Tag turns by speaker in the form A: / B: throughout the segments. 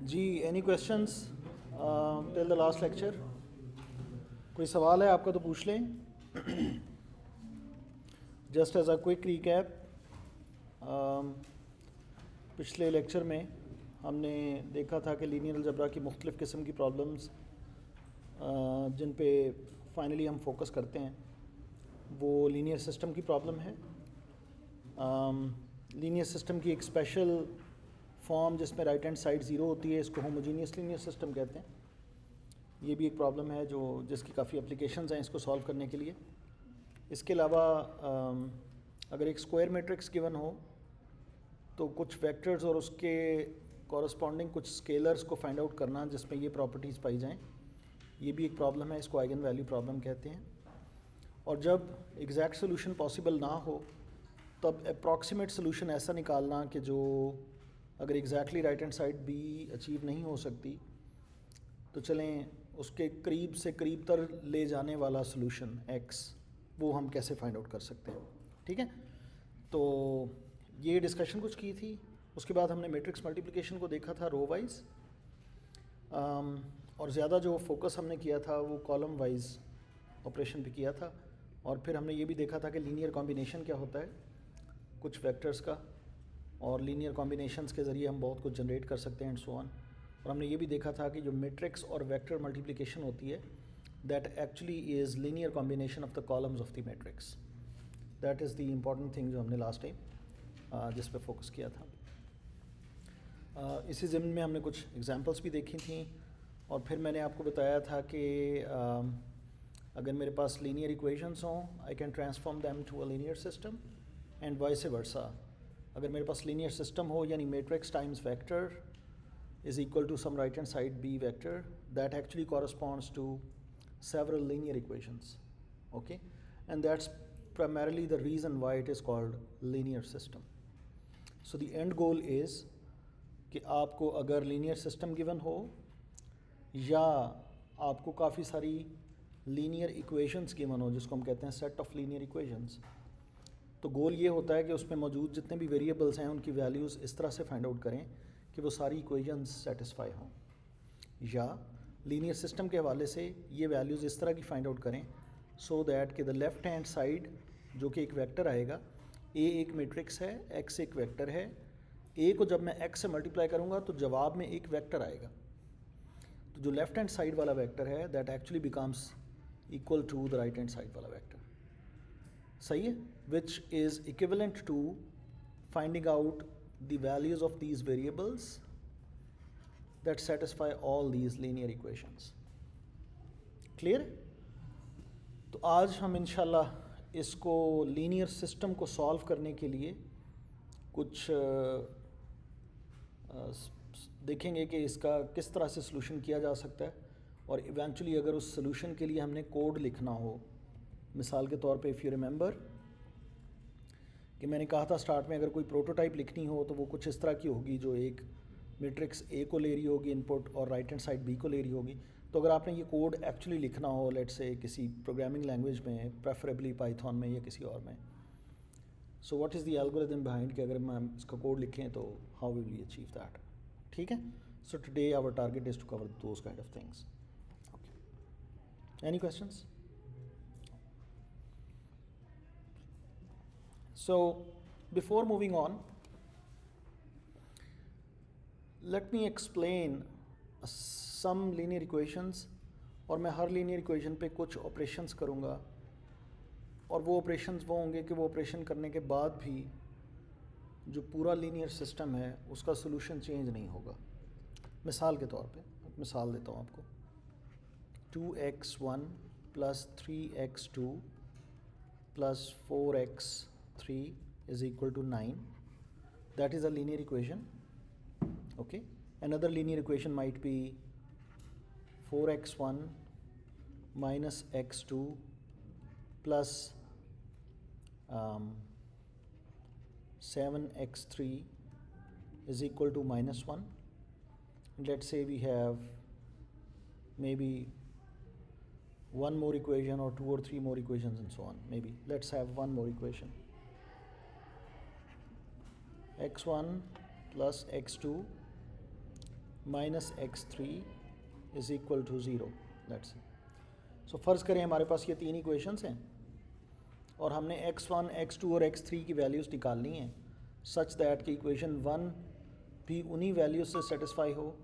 A: Ji, any questions till the last lecture? कोई सवाल है आपका तो पूछ लें। Just as a quick recap, पिछले लेक्चर में हमने देखा था कि लीनियर अलजेब्रा की मुख्तलिफ़ किस्म की प्रॉब्लम्स जिन पे फाइनली हम फोकस करते हैं वो लीनियर सिस्टम की प्रॉब्लम है। लीनियर सिस्टम की एक स्पेशल फॉर्म जिसमें राइट हैंड साइड ज़ीरो होती है, इसको होमोजीनियस लीनियर सिस्टम कहते हैं। ये भी एक प्रॉब्लम है जो जिसकी काफ़ी एप्लीकेशंस हैं इसको सॉल्व करने के लिए। इसके अलावा अगर एक स्क्वायर मैट्रिक्स गिवन हो तो कुछ वेक्टर्स और उसके कॉरस्पॉन्डिंग कुछ स्केलर्स को फाइंड आउट करना जिसमें ये प्रॉपर्टीज़ पाई जाएं, ये भी एक प्रॉब्लम है, इसको आइगन वैल्यू प्रॉब्लम कहते हैं। और जब एग्जैक्ट सोल्यूशन पॉसिबल ना हो तब अप्रॉक्सीमेट सोल्यूशन ऐसा निकालना कि जो अगर exactly right hand side be achieve नहीं हो सकती तो चलें उसके करीब से करीब तर ले जाने वाला सोल्यूशन एक्स, वो हम कैसे फाइंड आउट कर सकते हैं। ठीक है, तो ये डिस्कशन कुछ की थी। उसके बाद हमने मैट्रिक्स मल्टीप्लिकेशन को देखा था रो वाइज, और ज़्यादा जो फोकस हमने किया था वो कॉलम वाइज ऑपरेशन पे किया था। और फिर हमने ये भी देखा था कि लीनियर कॉम्बिनेशन क्या होता है कुछ वेक्टर्स का, और लीनियर कॉम्बिनेशंस के ज़रिए हम बहुत कुछ जनरेट कर सकते हैं एंड सो ऑन। और हमने ये भी देखा था कि जो मैट्रिक्स और वेक्टर मल्टीप्लिकेशन होती है that actually is linear combination of the columns of the matrix. That is the important thing जो हमने लास्ट टाइम जिस पे फोकस किया था। इसी ज़िम्न में हमने कुछ एग्जांपल्स भी देखी थी, और फिर मैंने आपको बताया था कि अगर मेरे पास लीनियर इक्वेशंस हों I can transform them to a linear system and vice versa. अगर मेरे पास लीनियर सिस्टम हो यानी matrix times vector is equal to some right hand side b vector that actually corresponds to several linear equations, okay, and that's primarily the reason why it is called linear system. So the end goal is कि आपको अगर linear system given हो या आपको काफ़ी सारी linear equations given हो जिसको हम कहते हैं set of linear equations, तो गोल ये होता है कि उसमें मौजूद जितने भी वेरिएबल्स हैं उनकी वैल्यूज़ इस तरह से फाइंड आउट करें कि वो सारी इक्वेशंस सेटिस्फाई हों, या लीनियर सिस्टम के हवाले से ये वैल्यूज़ इस तरह की फाइंड आउट करें सो दैट कि द लेफ़्ट हैंड साइड जो कि एक वेक्टर आएगा, ए एक मैट्रिक्स है, एक्स एक वेक्टर है, ए को जब मैं एक्स से मल्टीप्लाई करूँगा तो जवाब में एक वेक्टर आएगा, तो जो लेफ़्ट हैंड साइड वाला वेक्टर है that actually becomes equal to the right hand side वाला वेक्टर। सही है, which is equivalent to finding out the values of these variables that satisfy all these linear equations. Clear? तो आज हम इंशाल्लाह इसको लीनियर सिस्टम को सॉल्व करने के लिए कुछ देखेंगे कि इसका किस तरह से सलूशन किया जा सकता है, और इवेंचुअली अगर उस सलूशन के लिए हमने कोड लिखना हो, मिसाल के तौर पे इफ़ यू रिमेंबर कि मैंने कहा था स्टार्ट में अगर कोई प्रोटोटाइप लिखनी हो तो वो कुछ इस तरह की होगी जो एक मैट्रिक्स ए को ले रही होगी इनपुट और राइट हैंड साइड बी को ले रही होगी। तो अगर आपने ये कोड एक्चुअली लिखना हो लेट्स से किसी प्रोग्रामिंग लैंग्वेज में, प्रेफरेबली पाइथन में या किसी और में, so what is the algorithm behind कि अगर हम इसका कोड लिखें तो how will we achieve that. ठीक है, so today our target is to cover those kind of things. Okay, any questions? So before moving on, let me explain some linear equations, और मैं हर linear equation पे कुछ operations करूँगा, और वो operations वो होंगे कि वो operation करने के बाद भी जो पूरा linear system है उसका solution change नहीं होगा। मिसाल के तौर पे मिसाल देता हूँ आपको, 2x1 plus 3x2 plus 4x3 is equal to 9. That is a linear equation. Okay, another linear equation might be 4x1 minus x2 plus 7x3 is equal to minus 1. Let's say we have maybe one more equation or two or three more equations and so on. Maybe let's have one more equation, x1 plus x2 minus x3 is equal to 0। That's so फ़र्ज़ करें हमारे पास ये तीन equations हैं और हमने x1, x2 और x3 की वैल्यूज़ निकालनी हैं सच दैट कि इक्वेशन 1 भी उन्हीं वैल्यूज से सेटिस्फाई हो,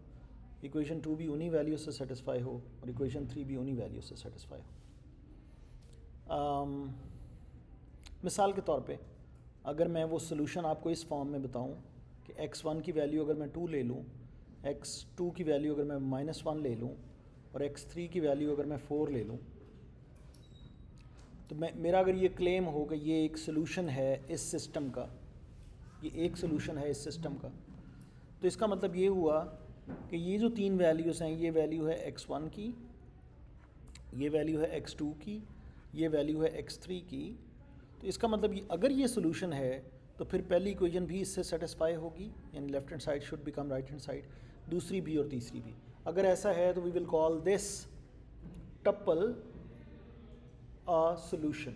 A: इक्वेशन 2 भी उन्हीं वैल्यूज से सेटिस्फाई हो और इक्वेशन 3 भी उन्हीं वैल्यूज से सेटिस्फाई हो। मिसाल के तौर पे अगर मैं वो सोल्यूशन आपको इस फॉर्म में बताऊं कि x1 की वैल्यू अगर मैं 2 ले लूं, x2 की वैल्यू अगर मैं -1 ले लूं और x3 की वैल्यू अगर मैं 4 ले लूं, तो मेरा अगर ये क्लेम हो कि ये एक सोल्यूशन है इस सिस्टम का, ये एक सोल्यूशन है इस सिस्टम का, तो इसका मतलब ये हुआ कि ये जो तीन वैल्यूज़ हैं, ये वैल्यू है x1 की, ये वैल्यू है x2 की, ये वैल्यू है x3 की। तो इसका मतलब ये अगर ये सोल्यूशन है तो फिर पहली इक्वेशन भी इससे सेटिस्फाई होगी, यानी left hand side should become right hand side, दूसरी भी और तीसरी भी। अगर ऐसा है तो we will call this tuple a solution.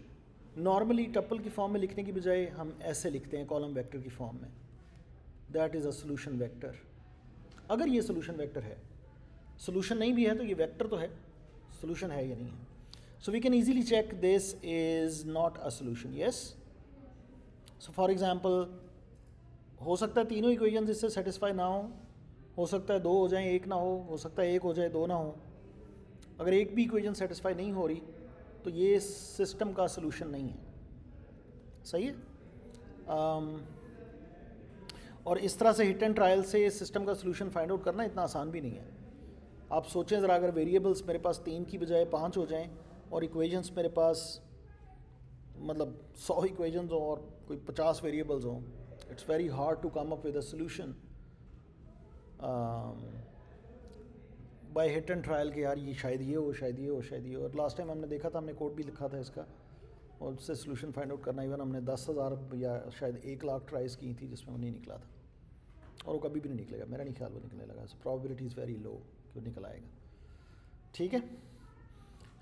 A: Normally tuple की फॉर्म में लिखने की बजाय हम ऐसे लिखते हैं कॉलम वेक्टर की फॉर्म में, that is a solution vector. अगर ये सोल्यूशन वेक्टर है, सोल्यूशन नहीं भी है तो ये वेक्टर तो है, सोल्यूशन है या नहीं है। So we can easily check this is not a solution, yes. So for example हो सकता है तीनों इक्वेशन इससे सेटिस्फाई ना हो सकता है दो हो जाएं एक ना हो सकता है एक हो जाए दो ना हो। अगर एक भी इक्वेशन सेटिस्फाई नहीं हो रही तो ये सिस्टम का सोल्यूशन नहीं है, सही है। और इस तरह से हिट एंड ट्रायल से सिस्टम का सोल्यूशन फाइंड आउट करना इतना आसान भी नहीं है। आप सोचें ज़रा, अगर वेरिएबल्स मेरे पास 3 की बजाय 5 हो जाएं और इक्वेशंस मेरे पास मतलब 100 इक्वेशंस हों और कोई 50 वेरिएबल्स हों, it's very hard to come up with a solution by hit and trial के यार ये शायद ये हो, शायद ये हो, शायद ये हो। और लास्ट टाइम हमने देखा था, हमने कोड भी लिखा था इसका और उससे सोल्यूशन फाइंड आउट करना, इवन हमने 10,000 या शायद 1 लाख ट्राइज की थी जिसमें वो नहीं निकला था और वो कभी भी नहीं निकलेगा, मेरा नहीं ख्याल वो निकलने लगा। So probability is very low कि वो निकल आएगा, ठीक है।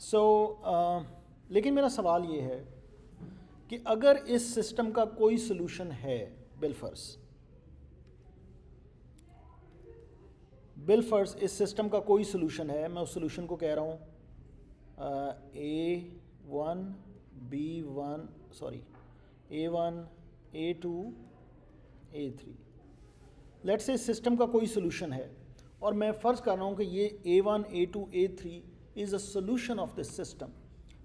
A: सो लेकिन मेरा सवाल ये है कि अगर इस सिस्टम का कोई सोल्यूशन है, बिलफर्स इस सिस्टम का कोई सोल्यूशन है, मैं उस सोल्यूशन को कह रहा हूँ A1 A2 A3। Let's say system का कोई सोल्यूशन है और मैं फ़र्ज़ कर रहा हूँ कि ये A1 A2 A3 is a solution of this system,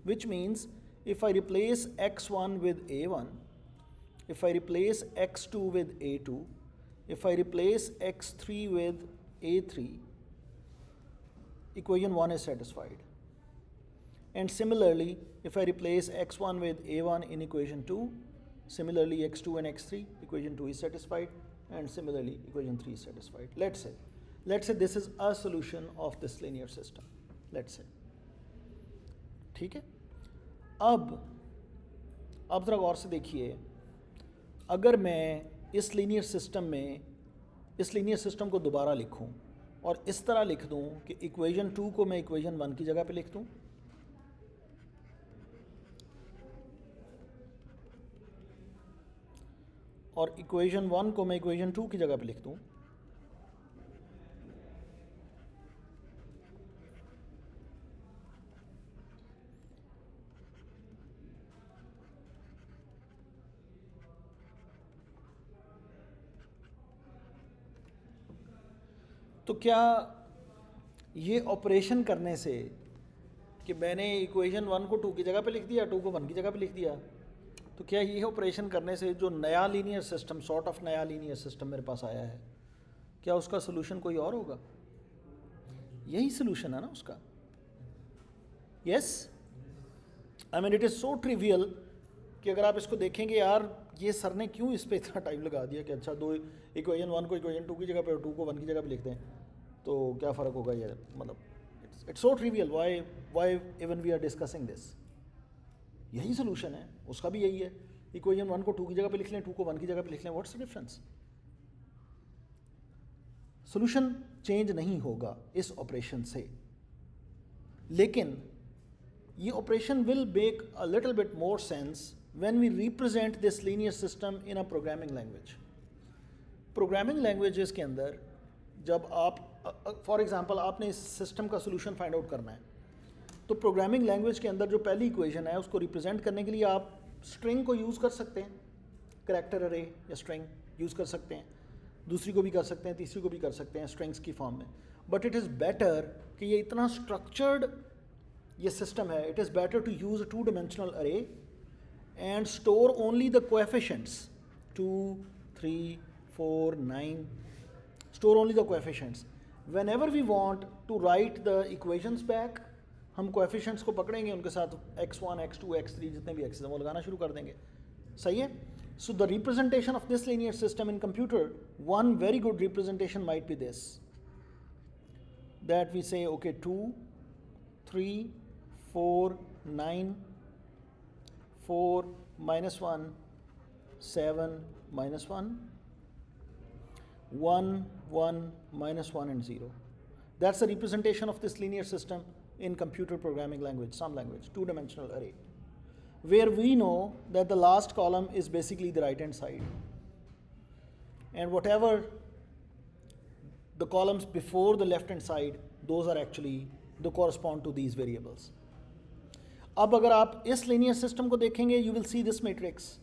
A: which means if I replace x1 with a1, if I replace x2 with a2, if I replace x3 with a3, equation 1 is satisfied. And similarly, if I replace x1 with a1 in equation 2, similarly x2 and x3, equation 2 is satisfied, and similarly equation 3 is satisfied. Let's say this is a solution of this linear system, let's say, ठीक है। अब ज़रा गौर से देखिए, अगर मैं इस linear system में इस लीनियर सिस्टम को दोबारा लिखूं और इस तरह लिख दूं कि इक्वेशन 2 को मैं इक्वेशन 1 की जगह पे लिख दूं और इक्वेशन 1 को मैं इक्वेशन 2 की जगह पे लिख दूं, तो क्या ये ऑपरेशन करने से कि मैंने इक्वेशन 1 को 2 की जगह पे लिख दिया, 2 को 1 की जगह पे लिख दिया, तो क्या ये ऑपरेशन करने से जो नया लीनियर सिस्टम, सॉर्ट ऑफ नया लीनियर सिस्टम मेरे पास आया है, क्या उसका सोल्यूशन कोई और होगा? यही सोल्यूशन है ना उसका। Yes, I mean it is so trivial कि अगर आप इसको देखेंगे, यार ये सर ने क्यों इस पर इतना टाइम लगा दिया कि अच्छा दो इक्वेशन 1 को इक्वेशन 2 की जगह पे और 2 को 1 की जगह पे लिख दें तो क्या फ़र्क होगा यार, मतलब it's so trivial, why even we are discussing this. यही सोल्यूशन है, उसका भी यही है, इक्वेशन 1 को 2 की जगह पे लिख लें, 2 को 1 की जगह पे लिख लें, what's the difference? Solution change नहीं होगा इस ऑपरेशन से, लेकिन ये operation will make a little bit more sense when we represent this linear system in a programming language. Programming languages के अंदर जब आप फॉर एग्जांपल आपने इस सिस्टम का सोल्यूशन फाइंड आउट करना है, तो प्रोग्रामिंग लैंग्वेज के अंदर जो पहली इक्वेशन है उसको रिप्रेजेंट करने के लिए आप स्ट्रिंग को यूज़ कर सकते हैं, करैक्टर अरे या स्ट्रिंग यूज़ कर सकते हैं, दूसरी को भी कर सकते हैं, तीसरी को भी कर सकते हैं स्ट्रिंग्स की फॉर्म में। बट इट इज़ बेटर कि ये इतना स्ट्रक्चर्ड ये सिस्टम है, it is better to use a 2-dimensional array and store only the coefficients 2, 3, 4, 9, store only the coefficients. Whenever we want to write the equations back, हम coefficients को पकड़ेंगे, उनके साथ x1, x2, x3 जितने भी x's हैं वो लगाना शुरू कर देंगे। सही है? So the representation of this linear system in computer, one very good representation might be this, that we say okay 2, 3, 4, 9, 4, -1, 7, -1, 1, 1, -1 and 0. That's the representation of this linear system in computer programming language, some language, 2-dimensional array, where we know that the last column is basically the right hand side, and whatever the columns before the left hand side, those are actually the correspond to these variables. अब अगर आप इस linear system को देखेंगे, you will see this matrix.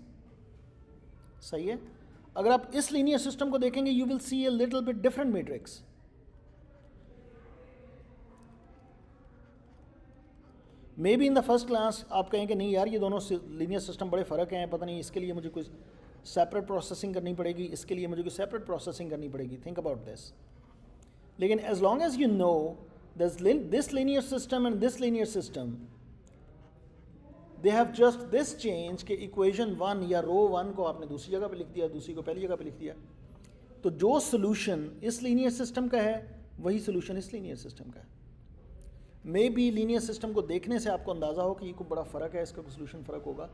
A: सही है? अगर आप इस लीनियर सिस्टम को देखेंगे you will see a little bit different matrix. May be in the first class आप कहेंगे नहीं यार ये दोनों लीनियर सिस्टम बड़े फ़र्क हैं, पता नहीं इसके लिए मुझे कुछ सेपरेट प्रोसेसिंग करनी पड़ेगी, इसके लिए मुझे कुछ सेपरेट प्रोसेसिंग करनी पड़ेगी, थिंक अबाउट दिस। लेकिन as long as you know this linear system and this linear system, they have just this change कि इक्वेशन 1 या रो 1 को आपने दूसरी जगह पे लिख दिया, दूसरी को पहली जगह पे लिख दिया। तो जो सोल्यूशन इस लीनियर सिस्टम का है वही सोल्यूशन इस लीनियर सिस्टम का है। मे बी लीनियर सिस्टम को देखने से आपको अंदाज़ा हो कि ये कोई बड़ा फ़र्क है, इसका कोई सोल्यूशन फ़र्क होगा,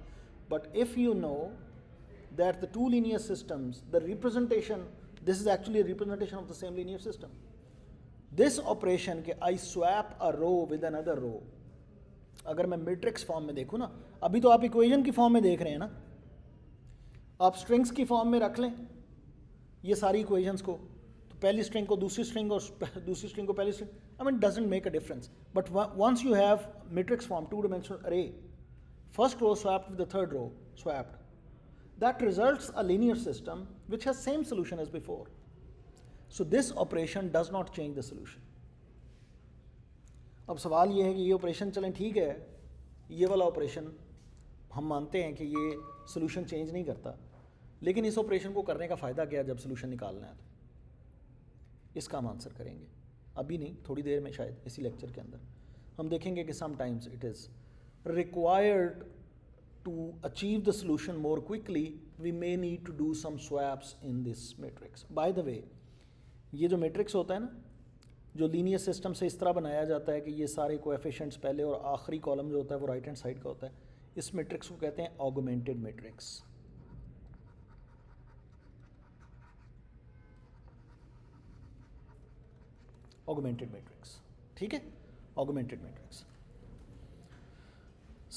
A: but if you know that the two linear systems, the representation, this is actually representation of the same linear system. This operation के I swap a row with another row, अगर मैं मैट्रिक्स फॉर्म में देखूँ ना, अभी तो आप equation की फॉर्म में देख रहे हैं ना, आप स्ट्रिंग्स की फॉर्म में रख लें ये सारी इक्वेशंस को, तो पहली स्ट्रिंग को दूसरी स्ट्रिंग और दूसरी स्ट्रिंग को पहली string, I mean doesn't make a difference, but once you have matrix form 2-dimensional array, first row swapped with the third row swapped, that results a linear system which has same solution as before. So this operation does not change the solution. अब सवाल ये है कि ये operation चलें ठीक है, ये वाला ऑपरेशन हम मानते हैं कि ये सोल्यूशन चेंज नहीं करता, लेकिन इस ऑपरेशन को करने का फ़ायदा क्या है जब सोल्यूशन निकालना है? तो इसका हम आंसर करेंगे, अभी नहीं, थोड़ी देर में, शायद इसी लेक्चर के अंदर हम देखेंगे कि sometimes it is required to achieve the solution more quickly, we may need to do some swaps in this matrix. By the way, ये जो matrix होता है ना, जो लीनियर सिस्टम से इस तरह बनाया जाता है कि ये सारे कोएफिशिएंट्स पहले और आखिरी कॉलम जो होता है वो राइट हैंड साइड का होता है, इस मैट्रिक्स को कहते हैं ऑगमेंटेड मैट्रिक्स। ऑगमेंटेड मैट्रिक्स, ठीक है, ऑगमेंटेड मैट्रिक्स,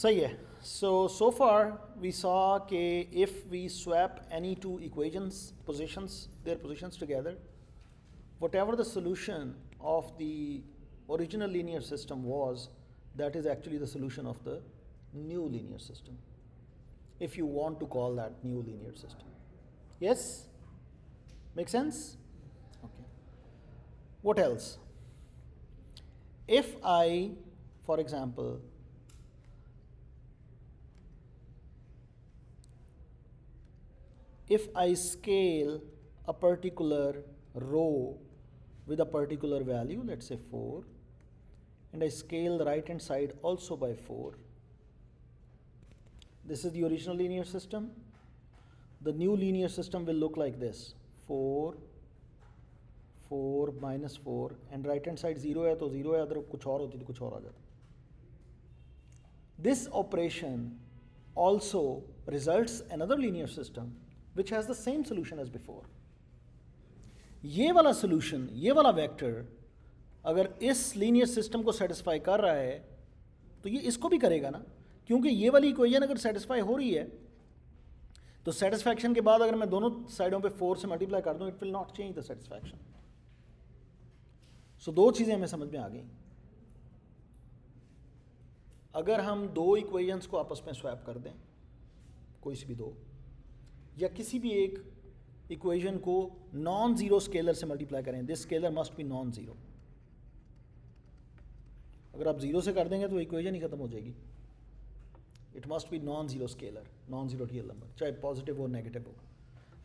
A: सही है। So far we saw कि if we swap any two equations positions, their positions together, whatever the solution of the original linear system was, that is actually the solution of the new linear system, if you want to call that new linear system. Yes? Make sense? Okay. What else? If I, for example, if I scale a particular row with a particular value, let's say 4, and I scale the right hand side also by 4, this is the original linear system. The new linear system will look like this: 4, 4, -4, and right hand side 0 है तो 0 है, अगर कुछ और होती तो कुछ और आ जाता। This operation also results another linear system which has the same solution as before. ये वाला solution, ये वाला vector अगर इस linear system को satisfy कर रहा है तो ये इसको भी करेगा ना, क्योंकि ये वाली equation अगर satisfy हो रही है तो satisfaction के बाद अगर मैं दोनों साइडों पे 4 से multiply कर दूं, it will not change the satisfaction. सो दो चीज़ें हमें समझ में आ गई। अगर हम दो इक्वेशंस को आपस में स्वैप कर दें, कोई सी भी दो, या किसी भी एक इक्वेशन को नॉन ज़ीरो स्केलर से मल्टीप्लाई करें, this scalar must be non zero. अगर आप ज़ीरो से कर देंगे तो इक्वेशन ही ख़त्म हो जाएगी। It must be non zero scalar, non zero real number, चाहे पॉजिटिव हो नेगेटिव हो,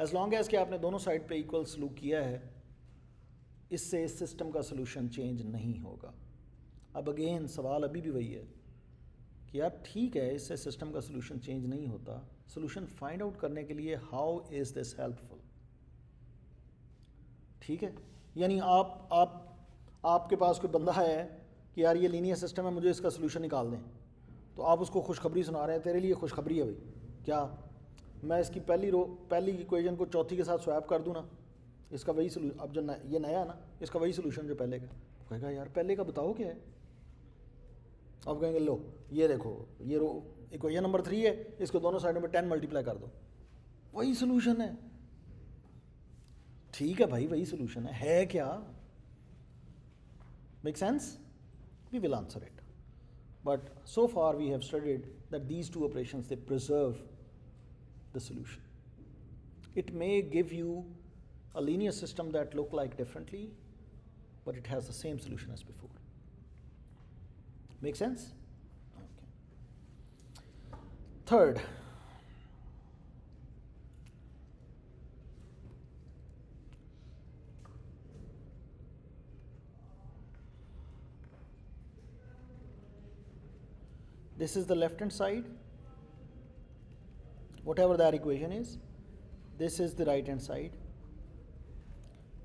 A: एज लॉन्ग एज कि आपने दोनों साइड पे इक्वल सलूक किया है, इससे इस सिस्टम का सोल्यूशन चेंज नहीं होगा। अब अगेन सवाल अभी भी वही है कि यार ठीक है, इससे सिस्टम का सोल्यूशन चेंज नहीं होता, सोल्यूशन फाइंड आउट करने के लिए हाउ इज़ दिस हेल्पफुल। ठीक है, यानी आपके पास कोई बंदा है कि यार ये लीनियर सिस्टम है, मुझे इसका सोल्यूशन निकाल दें, तो आप उसको खुशखबरी सुना रहे हैं, तेरे लिए खुशखबरी है भाई, क्या मैं इसकी पहली इक्वेशन को चौथी के साथ स्वैप कर दूँ ना, इसका वही सोल्यूशन, अब जो ये नया है ना, इसका वही सोल्यूशन जो पहले का। कहेगा यार पहले का बताओ क्या है। अब कहेंगे लो ये देखो, ये इक्वेशन नंबर 3 है, इसको दोनों साइडों में 10 मल्टीप्लाई कर दो, वही सोल्यूशन है। ठीक है भाई, वही सोल्यूशन है क्या? Make sense? We will answer it, but so far we have studied that these two operations, they preserve the solution. It may give you a linear system that look like differently, but it has the same solution as before. Make sense? Okay. Third, this is the left hand side, whatever that equation is. This is the right hand side.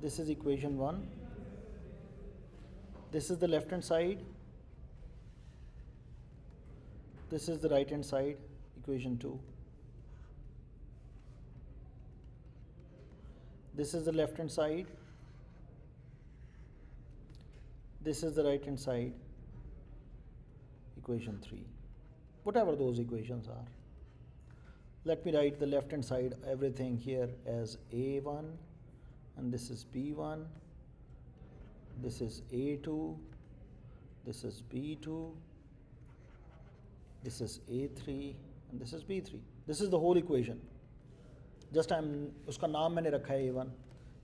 A: This is equation 1. This is the left hand side. This is the right hand side, equation 2. This is the left hand side. This is the right hand side, equation 3. Whatever those equations are. Let me write the left hand side everything here as A1, and this is B1, this is A2, this is B2, this is A3, and this is B3. This is the whole equation. Just उसका नाम मैंने रखा है A1,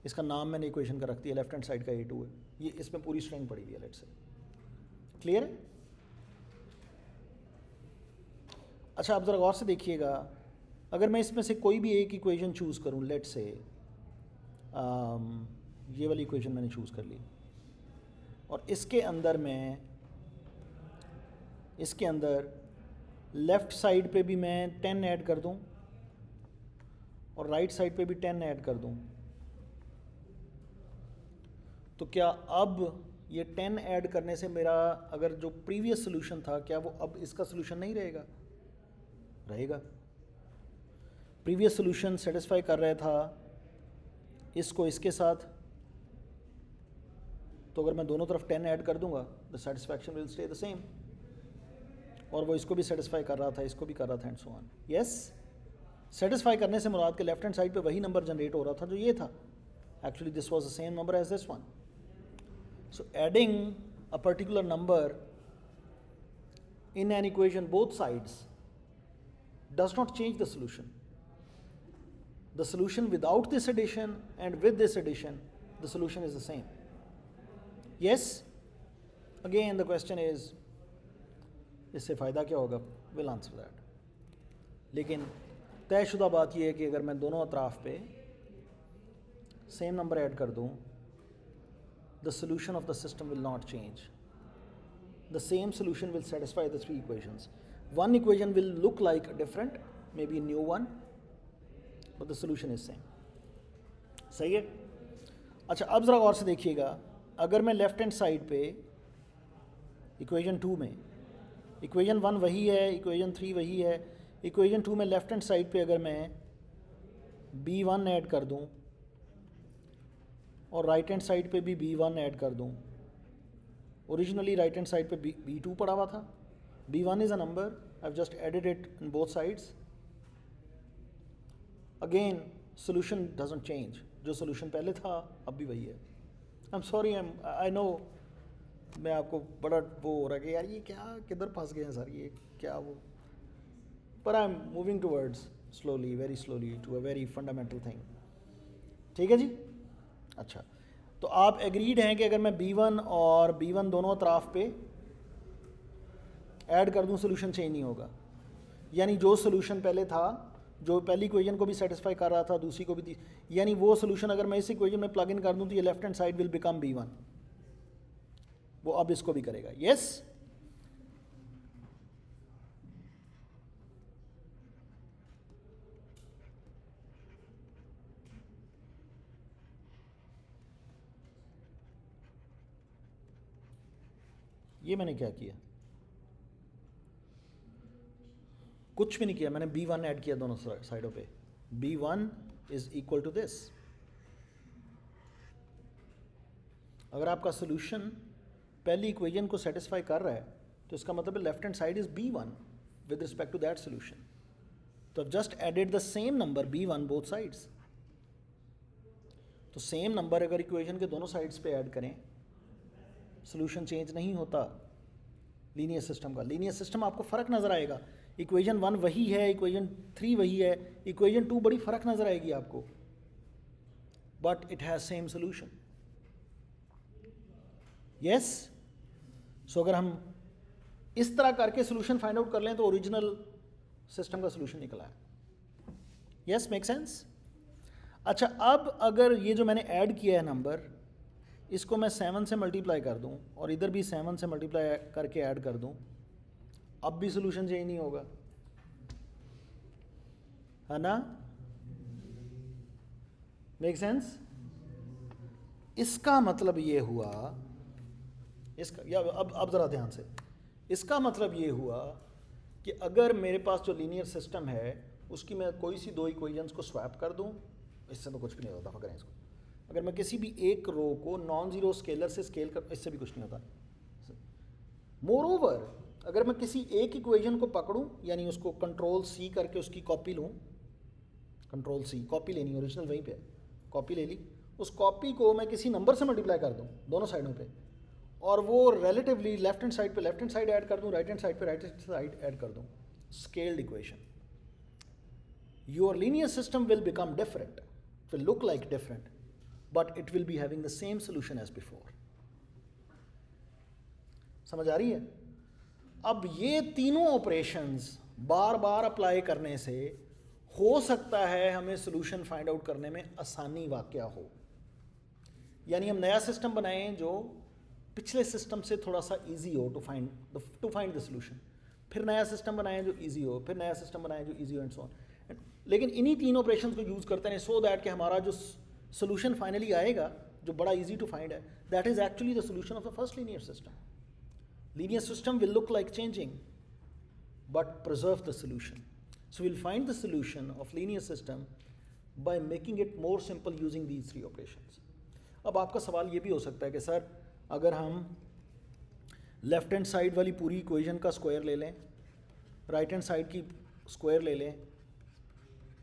A: इसका नाम मैंने equation का रख दिया, लेफ्ट हैंड साइड का A2 है, ये इसमें पूरी स्ट्रिंग पड़ी हुई है, लेट्स से। क्लियर है? अच्छा, आप ज़रा गौर से देखिएगा, अगर मैं इसमें से कोई भी एक इक्वेशन चूज़ करूँ, लेट्स से ये वाली इक्वेशन मैंने चूज़ कर ली, और इसके अंदर लेफ़्ट साइड पे भी मैं 10 ऐड कर दूँ और राइट साइड पे भी 10 ऐड कर दूँ, तो क्या अब ये 10 ऐड करने से मेरा अगर जो प्रीवियस सोल्यूशन था, क्या वो अब इसका सोल्यूशन नहीं रहेगा? रहेगा। प्रीवियस सोल्यूशन सेटिस्फाई कर रहा था इसको इसके साथ, तो अगर मैं दोनों तरफ 10 ऐड कर दूंगा, the satisfaction will stay the same, और वो इसको भी सेटिस्फाई कर रहा था, इसको भी कर रहा था, and so on. Yes, satisfy करने से मुराद के लेफ्ट हैंड साइड पे वही नंबर जनरेट हो रहा था जो ये था। Actually this was the same number as this one. So adding a particular number in an equation both sides does not change the solution. The solution without this addition and with this addition, the solution is the same. Yes? Again the question is, इससे फ़ायदा क्या होगा? We'll answer that. लेकिन तयशुदा बात यह है कि अगर मैं दोनों अतराफ़ पे सेम नंबर ऐड कर दूँ, the solution of the system will not change. The same solution will satisfy the three equations. One equation will look like different, maybe a new one, but the solution is same. सही है? अच्छा, अब ज़रा गौर से देखिएगा, अगर मैं left hand side पे इक्वेशन 2 में, इक्वेशन 1 वही है, इक्वेशन 3 वही है, इक्वेशन 2 में लेफ्ट हैंड साइड पे अगर मैं B1 ऐड कर दूं और राइट हैंड साइड पे भी B1 ऐड कर दूं, ओरिजिनली राइट हैंड साइड पे B2 पड़ा हुआ था, B1 is a number, I have just added it in both sides. Again solution doesn't change, जो सोल्यूशन पहले था अब भी वही है। I am sorry, I know मैं आपको बड़ा वो हो रहा है कि यार ये क्या, किधर फंस गए हैं सर, ये क्या वो, पर I am moving towards slowly, very slowly, to a very fundamental thing. ठीक है जी। अच्छा, तो आप एग्रीड हैं कि अगर मैं B1 और B1 दोनों अतराफ पे ऐड कर दूं सोल्यूशन चेंज नहीं होगा, यानी जो सोल्यूशन पहले था, जो पहली इक्वेशन को भी सेटिस्फाई कर रहा था, दूसरी को भी थी, यानी वो सोल्यूशन अगर मैं इस इक्वेशन में प्लग इन कर दूं तो ये left hand side will become B1, वो अब इसको भी करेगा। यस ये मैंने क्या किया, कुछ भी नहीं किया, मैंने B1 ऐड किया दोनों साइडों पे। B1 is equal to this. अगर आपका सोल्यूशन पहली इक्वेशन को सेटिस्फाई कर रहा है तो इसका मतलब left hand side is B1 with respect to that solution. तो अब just added the same number B1 both sides. तो सेम नंबर अगर इक्वेशन के दोनों साइड्स पे ऐड करें, सोल्यूशन चेंज नहीं होता लीनियर सिस्टम का। लीनियर सिस्टम आपको फ़र्क नज़र आएगा, इक्वेशन 1 वही है, इक्वेशन 3 वही है, इक्वेशन 2 बड़ी फ़र्क नज़र आएगी आपको, but it has same solution. Yes, so अगर हम इस तरह करके सोल्यूशन फाइंड आउट कर लें तो ओरिजिनल सिस्टम का सोल्यूशन निकला है। Yes, make sense. अच्छा, अब अगर ये जो मैंने ऐड किया है नंबर, इसको मैं 7 से मल्टीप्लाई कर दूं और इधर भी 7 से मल्टीप्लाई करके ऐड कर दूं, अब भी सोल्यूशन चेंज नहीं होगा, है ना? Make sense. इसका मतलब ये हुआ, इसका या अब ज़रा ध्यान से, इसका मतलब ये हुआ कि अगर मेरे पास जो लीनियर सिस्टम है उसकी मैं कोई सी दो इक्वेशंस को स्वैप कर दूं, इससे तो कुछ भी नहीं होता। पकड़ें इसको, अगर मैं किसी भी एक रो को नॉन ज़ीरो स्केलर से स्केल कर, इससे भी कुछ नहीं होता। मोर ओवर, अगर मैं किसी एक इक्वेशन को पकड़ूं, यानी उसको कंट्रोल C करके उसकी कॉपी लूं, कंट्रोल C कॉपी लेनी, ओरिजिनल वहीं पे, कॉपी ले ली, उस कॉपी को मैं किसी नंबर से मल्टीप्लाई कर दूं दोनों साइडों पे, और वो रिलेटिवली लेफ्ट हैंड साइड पे लेफ्ट हैंड साइड ऐड कर दूं, राइट हैंड साइड पे राइट हैंड साइड ऐड कर दूं, scaled equation, your linear system will become different, will look like different, but it will be having the same solution as before. समझ आ रही है? अब ये तीनों ऑपरेशंस बार बार अप्लाई करने से हो सकता है हमें सोल्यूशन फाइंड आउट करने में आसानी वाक़या हो, यानी हम नया सिस्टम बनाएं जो पिछले सिस्टम से थोड़ा सा इजी हो टू फाइंड द सोल्यूशन, फिर नया सिस्टम बनाएं जो इजी हो, फिर नया सिस्टम बनाएं जो इजी हो, एंड सो ऑन। लेकिन इन्हीं तीन ऑपरेशंस को यूज़ करते हैं सो दैट कि हमारा जो सोल्यूशन फाइनली आएगा, जो बड़ा इजी टू फाइंड है, that is actually the solution of the first linear system. Linear system will look like changing, but preserve the solution. So we'll find the solution of linear system by making it more simple using these three operations. अब आपका सवाल ये भी हो सकता है कि sir अगर हम लेफ्ट हैंड साइड वाली पूरी इक्वेशन का स्क्वायर ले लें, राइट हैंड साइड की स्क्वायर ले लें,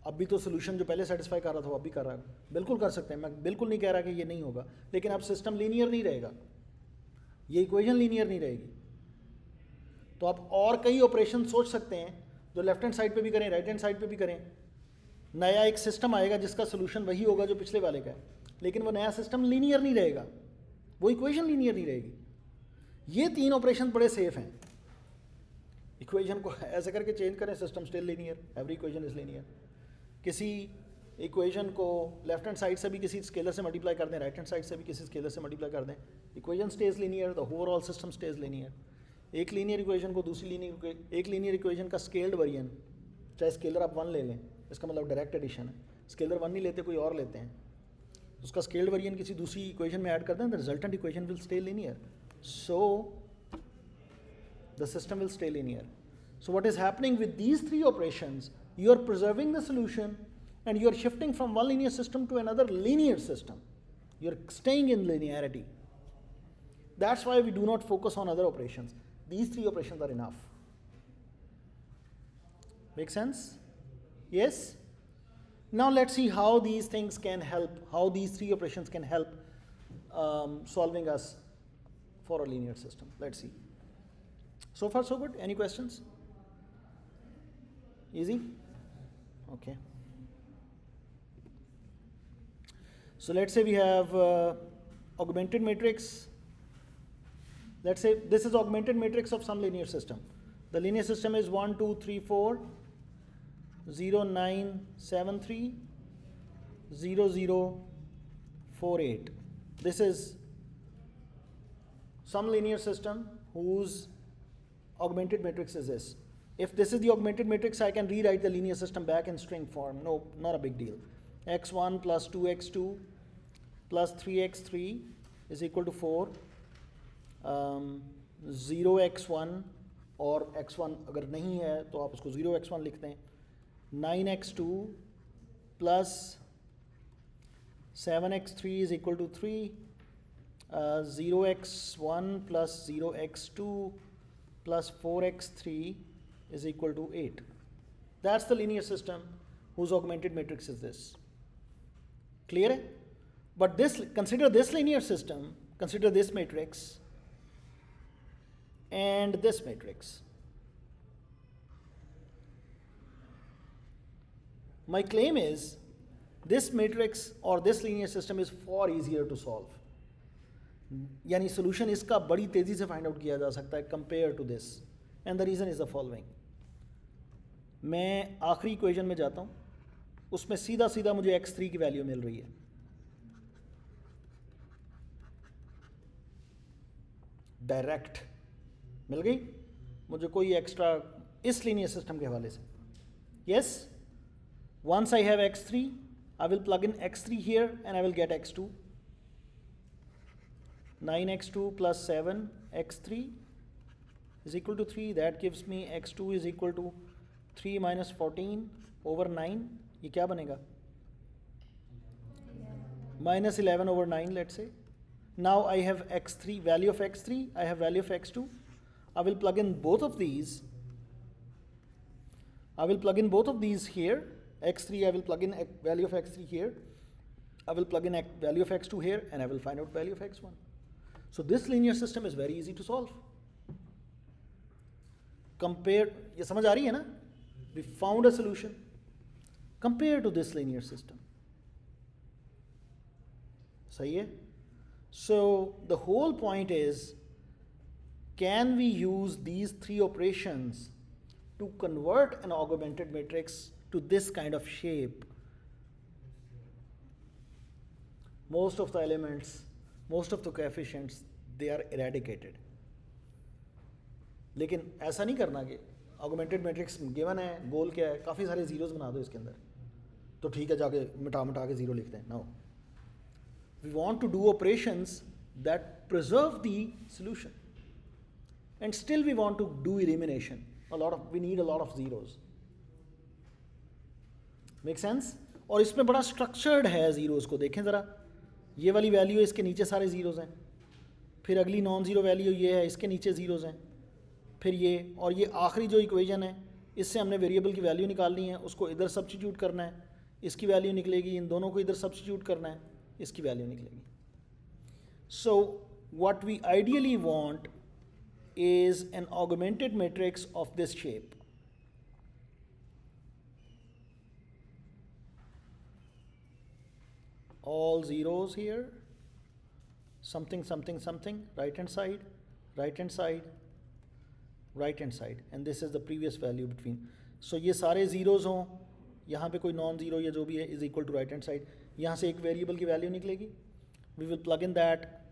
A: अब भी तो सोल्यूशन जो पहले सेटिस्फाई कर रहा था वो अब भी कर रहा है। बिल्कुल कर सकते हैं, मैं बिल्कुल नहीं कह रहा कि ये नहीं होगा, लेकिन अब सिस्टम लीनियर नहीं रहेगा, ये इक्वेशन लीनियर नहीं रहेगी। तो आप और कई ऑपरेशन सोच सकते हैं जो लेफ्ट हैंड साइड पे भी करें, राइट हैंड साइड पे भी करें। नया एक सिस्टम आएगा जिसका सोल्यूशन वही होगा जो पिछले वाले का है, लेकिन वो नया सिस्टम लीनियर नहीं रहेगा, वो इक्वेशन लीनियर नहीं रहेगी। ये तीन ऑपरेशन बड़े सेफ हैं। इक्वेशन को ऐसे करके चेंज करें, system still linear, every equation is linear. किसी इक्वेशन को लेफ्ट हैंड साइड से भी किसी स्केलर से मल्टीप्लाई कर दें, राइट हैंड साइड से भी किसी स्केलर से मल्टीप्लाई कर दें, equation stage linear, the overall system stage linear. एक लीनियर इक्वेशन को दूसरी एक लीनियर इक्वेशन का स्केल्ड वर्जन, चाहे स्केलर आप 1 ले लें, इसका मतलब डायरेक्ट एडिशन है, स्केलर 1 नहीं लेते, कोई और लेते हैं, उसका स्केल्ड वर्जन किसी दूसरी इक्वेशन में ऐड कर दें, the resultant equation will stay linear, so the system will stay linear. So what is happening with these three operations, you are preserving the solution and you are shifting from one linear system to another linear system. You are staying in linearity. That's why we do not focus on other operations. These three operations are enough. Make sense? Yes? Now let's see how these things can help, how these three operations can help solving us for a linear system. Let's see. So far so good. Any questions? Easy? Okay. So let's say we have augmented matrix. Let's say this is augmented matrix of some linear system. The linear system is 1, 2, 3, 4, 0, 9, 7, 3, 0, 0, 4, 8. This is some linear system whose augmented matrix is this. If this is the augmented matrix, I can rewrite the linear system back in string form. No, not a big deal. x1 plus 2x2 plus 3x3 is equal to 4. 0x1 और x1 अगर नहीं है तो आप उसको 0x1 लिखते हैं. 9x2 plus 7x3 is equal to 3. 0x1 plus 0x2 plus 4x3 is equal to 8. That's the linear system whose augmented matrix is this. Clear? But this, consider this linear system, consider this matrix and this matrix. My claim is this matrix or this linear system is far easier to solve. यानी solution इसका बड़ी तेजी से find out किया जा सकता है compared to this, and the reason is the following. मैं आखिरी इक्वेशन में जाता हूँ, उसमें सीधा सीधा मुझे x3 की वैल्यू मिल रही है. डायरेक्ट मिल गई मुझे, कोई एक्स्ट्रा इस लीनियर सिस्टम के हवाले से. Yes, once I have x3, I will plug in x3 here and I will get x2. 9x2 plus 7x3 is equal to 3. That gives me x2 is equal to 3 minus 14 over 9. ये क्या बनेगा? Minus 11 over 9, let's say. Now I have x3, value of x3, I have value of x2. I will plug in both of these. I will plug in both of these here. x3, I will plug in value of x3 here. I will plug in value of x2 here, and I will find out value of x1. So this linear system is very easy to solve. Compare, ये समझ आ रही है ना? We found a solution. Compared to this linear system. सही है? So the whole point is, can we use these three operations to convert an augmented matrix to this kind of shape? Most of the elements, most of the coefficients, they are eradicated. लेकिन ऐसा नहीं करना कि augmented matrix given है, गोल क्या है, काफ़ी सारे zeros बना दो इसके अंदर, तो ठीक है जाके मिटा के zero लिखते हैं. No. We want to do operations that preserve the solution, and still we want to do elimination. We need a lot of zeros. Make sense? और इसमें बड़ा structured है zeros को देखें ज़रा. ये वाली वैल्यू है, इसके नीचे सारे zeros हैं. फिर अगली नॉन ज़ीरो वैल्यू ये है, इसके नीचे zeros हैं. फिर ये, और ये आखिरी जो इक्वेशन है, इससे हमने वेरिएबल की वैल्यू निकालनी है, उसको इधर सब्स्टिट्यूट करना है, इसकी वैल्यू निकलेगी, इन दोनों को इधर सब्स्टिट्यूट करना है, इसकी वैल्यू निकलेगी. So what we ideally want is an augmented matrix of this shape. All zeros here, something, something, something, right hand side, right hand side, right hand side, and this is the previous value between. So ये सारे zeros हों, यहाँ पे कोई non zero या जो भी है is equal to right hand side. यहाँ से एक वेरिएबल की वैल्यू निकलेगी. We will plug in that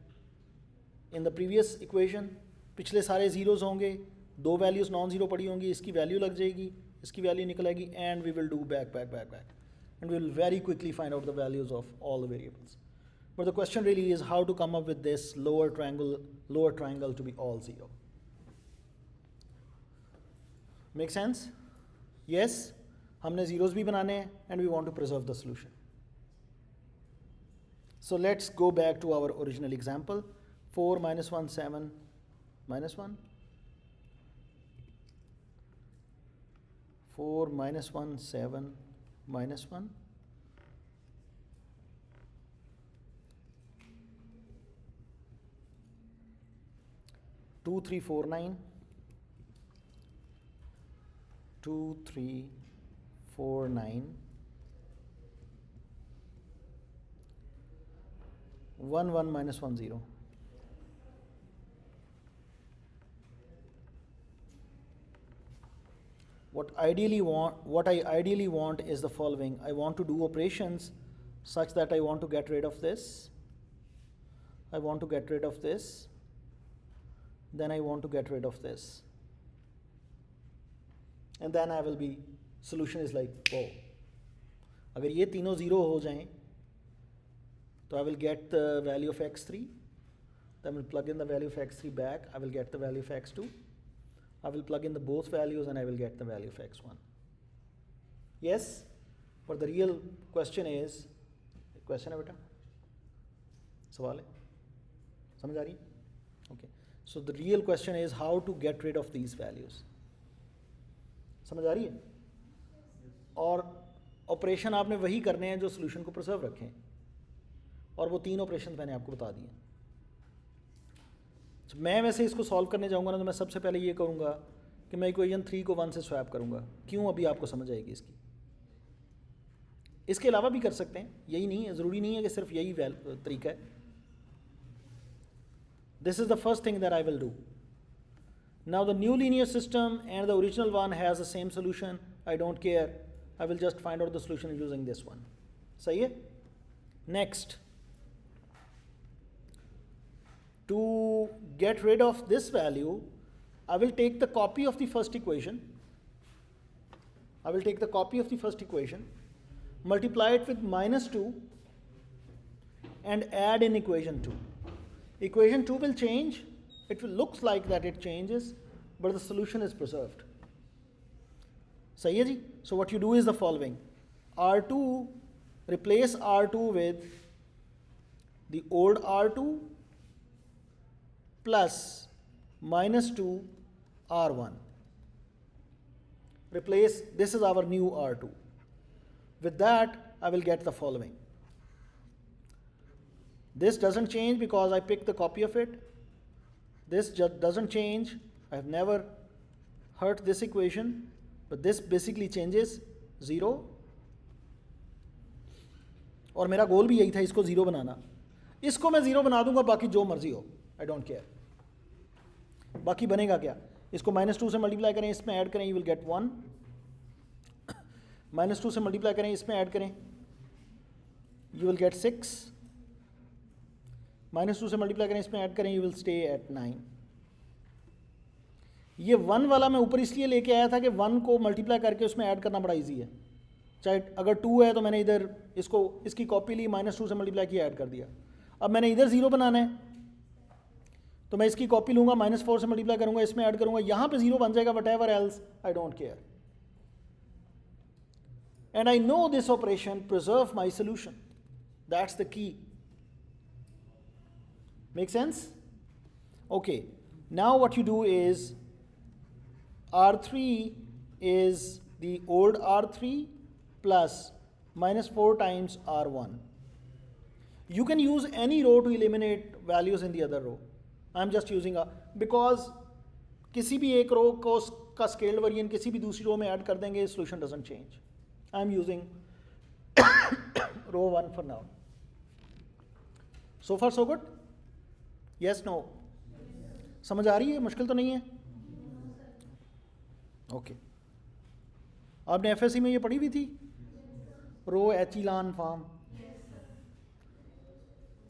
A: in the previous equation. पिछले सारे zeros होंगे, दो values नॉन ज़ीरो पड़ी होंगी, इसकी वैल्यू लग जाएगी, इसकी वैल्यू निकलेगी, and we will do back, and we will very quickly find out the values of all the variables. But the question really is how to come up with this lower triangle to be all zero. Make sense? Yes, हमने zeros भी बनाने हैं, and we want to preserve the solution. So let's go back to our original example. 4 minus 1, 7 minus 1. 4 minus 1, 7 minus 1. 2349, 2349, 11 minus 10. What I ideally want is the following. I want to do operations such that I want to get rid of this. I want to get rid of this. Then I want to get rid of this. And then I will be, solution is like, oh. अगर ये तीनों zero हो जाएं, तो I will get the value of x3. Then I will plug in the value of x3 back. I will get the value of x2. I will plug in the both values and I will get the value of x1. Yes? But the real question is, question है बेटा? सवाल है? समझ आ रही है? Okay. So the real question is how to get rid of these values. समझ आ रही है? और ऑपरेशन आपने वही करने हैं जो सोल्यूशन को प्रिजर्व रखें, और वो तीन ऑपरेशन मैंने आपको बता दिए. मैं वैसे इसको सॉल्व करने जाऊंगा ना, तो मैं सबसे पहले ये करूंगा कि मैं इक्वेशन 3 को 1 से स्वैप करूंगा. क्यों? अभी आपको समझ आएगी इसकी. इसके अलावा भी कर सकते हैं, यही नहीं है, ज़रूरी नहीं है कि सिर्फ यही तरीका है. This is the first thing that I will do. Now the new linear system and the original one has the same solution. I don't care, I will just find out the solution using this one. सही है? Next, to get rid of this value, I will take the copy of the first equation. I will take the copy of the first equation, multiply it with minus 2, and add in equation 2. Equation 2 will change. It will looks like that it changes, but the solution is preserved. सही है जी? So what you do is the following. R2, replace R2 with the old R2 plus minus 2 R1. Replace, this is our new R2. With that, I will get the following. This doesn't change because I picked the copy of it. This doesn't change. I have never hurt this equation, but this basically changes 0. और मेरा गोल भी यही था, इसको 0 बनाना. इसको मैं 0 बना दूंगा, बाकी जो मर्जी हो, आई डोंट केयर. बाकी बनेगा क्या? इसको -2 से मल्टीप्लाई करें, इसमें ऐड करें, यू विल गेट 1. -2 से मल्टीप्लाई करें, इसमें ऐड करें, यू विल गेट 6. -2 से मल्टीप्लाई करें, इसमें ऐड करें, यू विल स्टे एट 9. ये 1 वाला मैं ऊपर इसलिए लेके आया था कि 1 को मल्टीप्लाई करके उसमें ऐड करना बड़ा ईजी है. चाहे अगर 2 है तो मैंने इधर इसकी कॉपी ली, -2 से मल्टीप्लाई किया, ऐड कर दिया. अब मैंने इधर 0 बनाना है, तो मैं इसकी कॉपी लूंगा, -4 से मल्टीप्लाई करूंगा, इसमें ऐड करूंगा, यहां पे 0 बन जाएगा. whatever else, I don't care. And I know this operation preserve my solution. That's the key. Make sense? Okay. Now what you do is R3 is the old R3 plus -4 times R1. You can use any row to eliminate values in the other row. I'm just using because किसी भी एक रो को का scaled variant किसी भी दूसरी रो में add कर देंगे, solution doesn't change. I'm using row 1 for now. So far so good? Yes, no? समझ आ रही है? मुश्किल तो नहीं है? Okay. आपने FSC में ये पढ़ी भी थी? रो एचिलान form.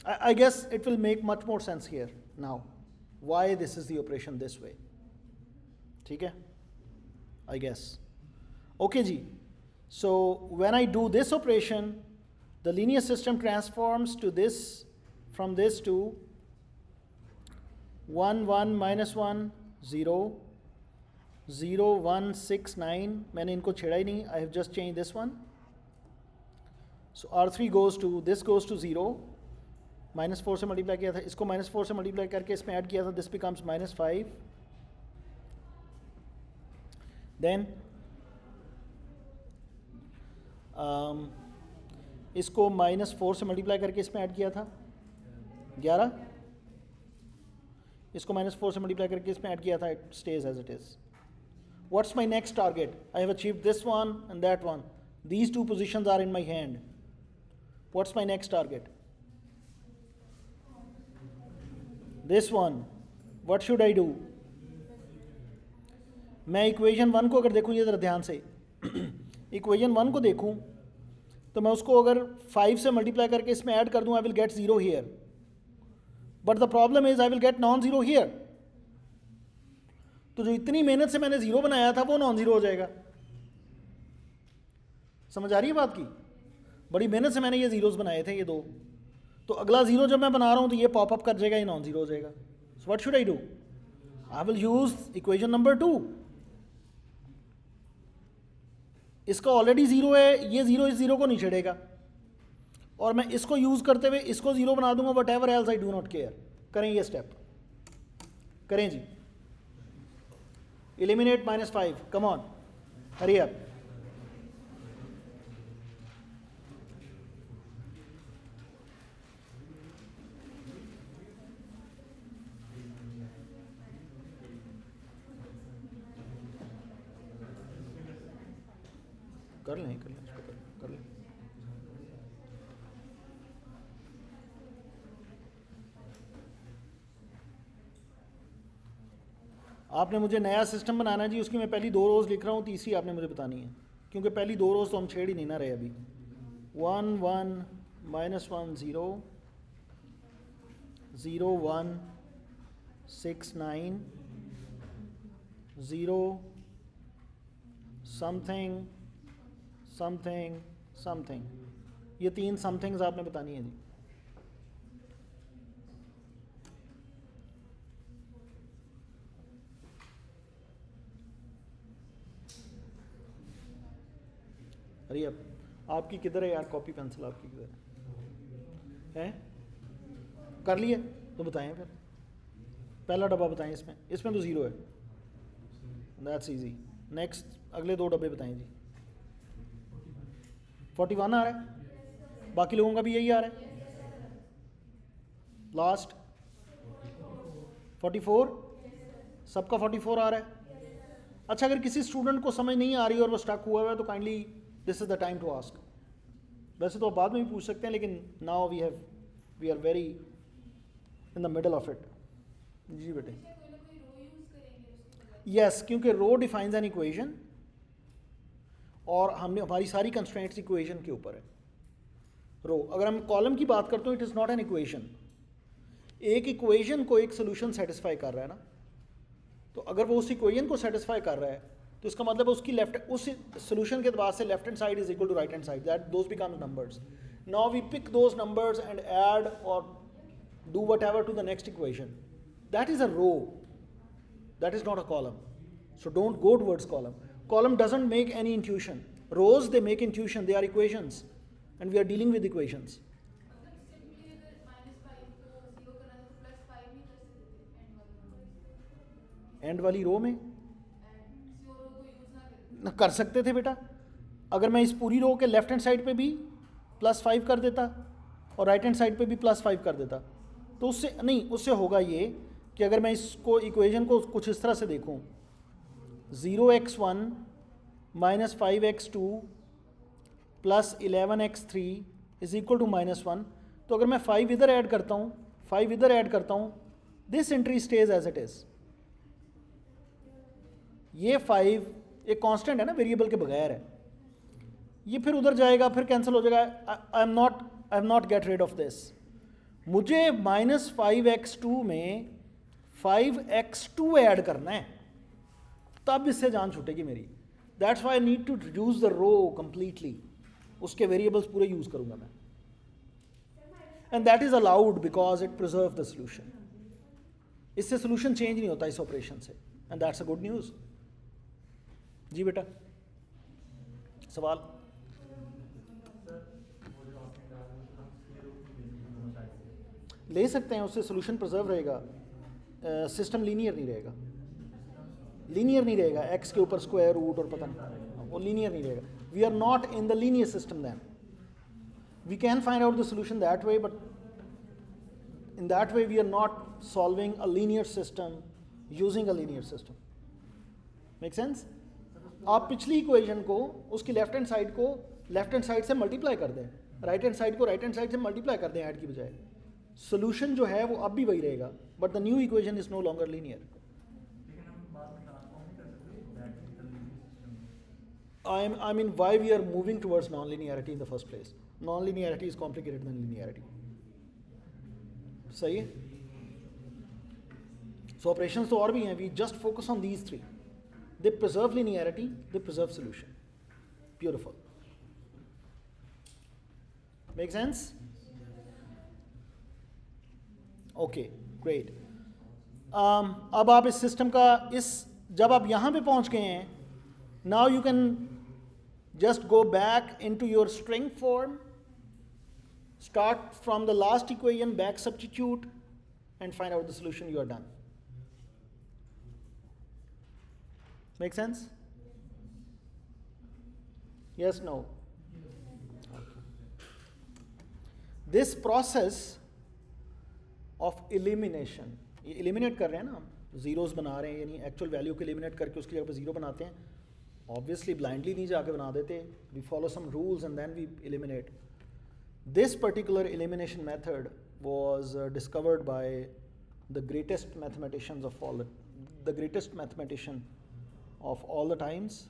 A: I guess it will make much more sense here now. Why this is the operation this way? ठीक है? I guess. Okay ji. So when I do this operation, the linear system transforms to this, from this to 1 1 minus 1 0 0 1 6 9. मैंने इनको छेड़ा ही नहीं. I have just changed this one. So R3 goes to, this goes to 0. -4 से multiply किया था, इसको -4 से multiply करके इसमें ऐड किया था, दिस बिकम्स -5. देन इसको -4 से मल्टीप्लाई करके इसमें ऐड किया था 11. इसको -4 से मल्टीप्लाई करके इसमें ऐड किया था, it stays as it is. What's my next target? I have achieved this one and that one. These two positions are in my hand. What's my next target? This one. What should I do? मैं equation 1 को अगर देखूँ, ये ज़रा ध्यान से equation 1 को देखूँ तो मैं उसको अगर 5 से मल्टीप्लाई करके इसमें ऐड कर दूँ, I will get 0 here. But the problem is I will get non zero here. तो जो इतनी मेहनत से मैंने 0 बनाया था वो नॉन ज़ीरो हो जाएगा. समझ आ रही है बात की? बड़ी मेहनत से मैंने ये ज़ीरोज़ बनाए थे, ये दो. तो अगला 0 जब मैं बना रहा हूँ तो ये पॉपअप कर जाएगा, ये नॉन ज़ीरो हो जाएगा. So what should I do? I will use equation number 2. इसका ऑलरेडी 0 है, ये 0 इस 0 को नहीं छेड़ेगा, और मैं इसको यूज़ करते हुए इसको 0 बना दूंगा. Whatever else I do not care. करें ये स्टेप, करें जी. Eliminate -5. Come on, hurry up. कर लें इसको, कर लें. आपने मुझे नया सिस्टम बनाना है जी, उसकी मैं पहली 2 रोज़ लिख रहा हूँ, तीसरी आपने मुझे बतानी है, क्योंकि पहली 2 रोज़ तो हम छेड़ ही नहीं ना रहे अभी. 1 1 -1 0 0 1 6 9 0 समथिंग समथिंग समथिंग. ये 3 समथिंग्स आपने बतानी है जी. अरे अब आपकी किधर है यार, कॉपी पेंसिल आपकी किधर है? कर लिए तो बताएं फिर. पहला डब्बा बताएं, इसमें तो 0 है. That's easy. नेक्स्ट अगले 2 डब्बे बताएं जी. 41 आ रहा है, बाकी लोगों का भी यही आ रहा है. लास्ट 44, सबका 44 आ रहा है. अच्छा, अगर किसी स्टूडेंट को समझ नहीं आ रही और वो स्टक हुआ है तो kindly this is the time to ask. वैसे तो आप बाद में भी पूछ सकते हैं, लेकिन now we are very in the middle of it. जी बेटे. यस, क्योंकि रो डिफाइंस एन इक्वेशन और हमारी सारी कंस्ट्रेंट्स इक्वेशन के ऊपर है. रो, अगर हम कॉलम की बात करते हैं, it is not an equation. एक इक्वेशन को एक सोल्यूशन सेटिस्फाई कर रहा है ना, तो अगर वो उस इक्वेशन को सेटिस्फाई कर रहा है तो इसका मतलब उसकी उस सोल्यूशन के बाद से left hand side is equal to right hand side. That those become numbers. Now we pick those numbers and add or do whatever to the next equation. That is a row, that is not a column. So don't go towards column. Column doesn't make any intuition. Rows, they make intuition. They are equations, and we are dealing with equations. And वाली रो में कर सकते थे बेटा. अगर मैं इस पूरी रो के लेफ्ट हैंड साइड पे भी +5 कर देता और राइट हैंड साइड पे भी +5 कर देता, तो उससे नहीं, उससे होगा ये कि अगर मैं इसको इक्वेशन को कुछ इस तरह से देखूं, 0x1 -5x2 + 11x3 is equal to -1. तो अगर मैं 5 इधर ऐड करता हूँ, 5 इधर ऐड करता हूँ, this entry stays as it is. ये 5 एक कांस्टेंट है ना, वेरिएबल के बगैर है. ये फिर उधर जाएगा, फिर कैंसिल हो जाएगा. I am not gate rid of this. मुझे -5x2 में 5x2 ऐड करना है, तब इससे जान छूटेगी मेरी. That's why I need to use the row completely. उसके वेरिएबल्स पूरे यूज करूंगा मैं, and that is allowed because it preserve the solution. इससे सोल्यूशन चेंज नहीं होता इस ऑपरेशन से, and that's a good news. जी बेटा, सवाल? ले सकते हैं, उससे सोल्यूशन प्रिजर्व रहेगा, सिस्टम लीनियर नहीं रहेगा. लीनियर नहीं रहेगा, एक्स के ऊपर स्क्वायर रूट और पता नहीं, वो लीनियर नहीं रहेगा. We are not in the linear system then. We can find out the solution that way, but In that way, we are not solving a linear system using a linear system. Make sense? आप पिछली equation को उसकी left hand side से multiply कर दें, right hand side को right hand side से multiply कर दें ऐड की बजाय, सोल्यूशन जो है वो अब भी वही रहेगा, but the new equation is no longer linear. I mean, why we are moving towards non-linearity in the first place? Non-linearity is complicated than linearity. सही है? So operations तो और भी हैं. We just focus on these three. They preserve linearity. They preserve solution. Beautiful. Make sense? Okay, great. अब आप इस system का जब आप यहाँ पे पहुँच गए हैं, now you can just go back into your string form, start from the last equation, back substitute, and find out the solution. You are done. Make sense? Yes, no? This process of elimination, ये eliminate कर रहे हैं ना हम, zeros बना रहे हैं, यानी actual value को eliminate करके उसकी जगह पे zero बनाते हैं. Obviously blindly नहीं जाके बना देते. We follow some rules and then we eliminate. This particular elimination method was discovered by the greatest mathematicians of all the greatest mathematician of all the times.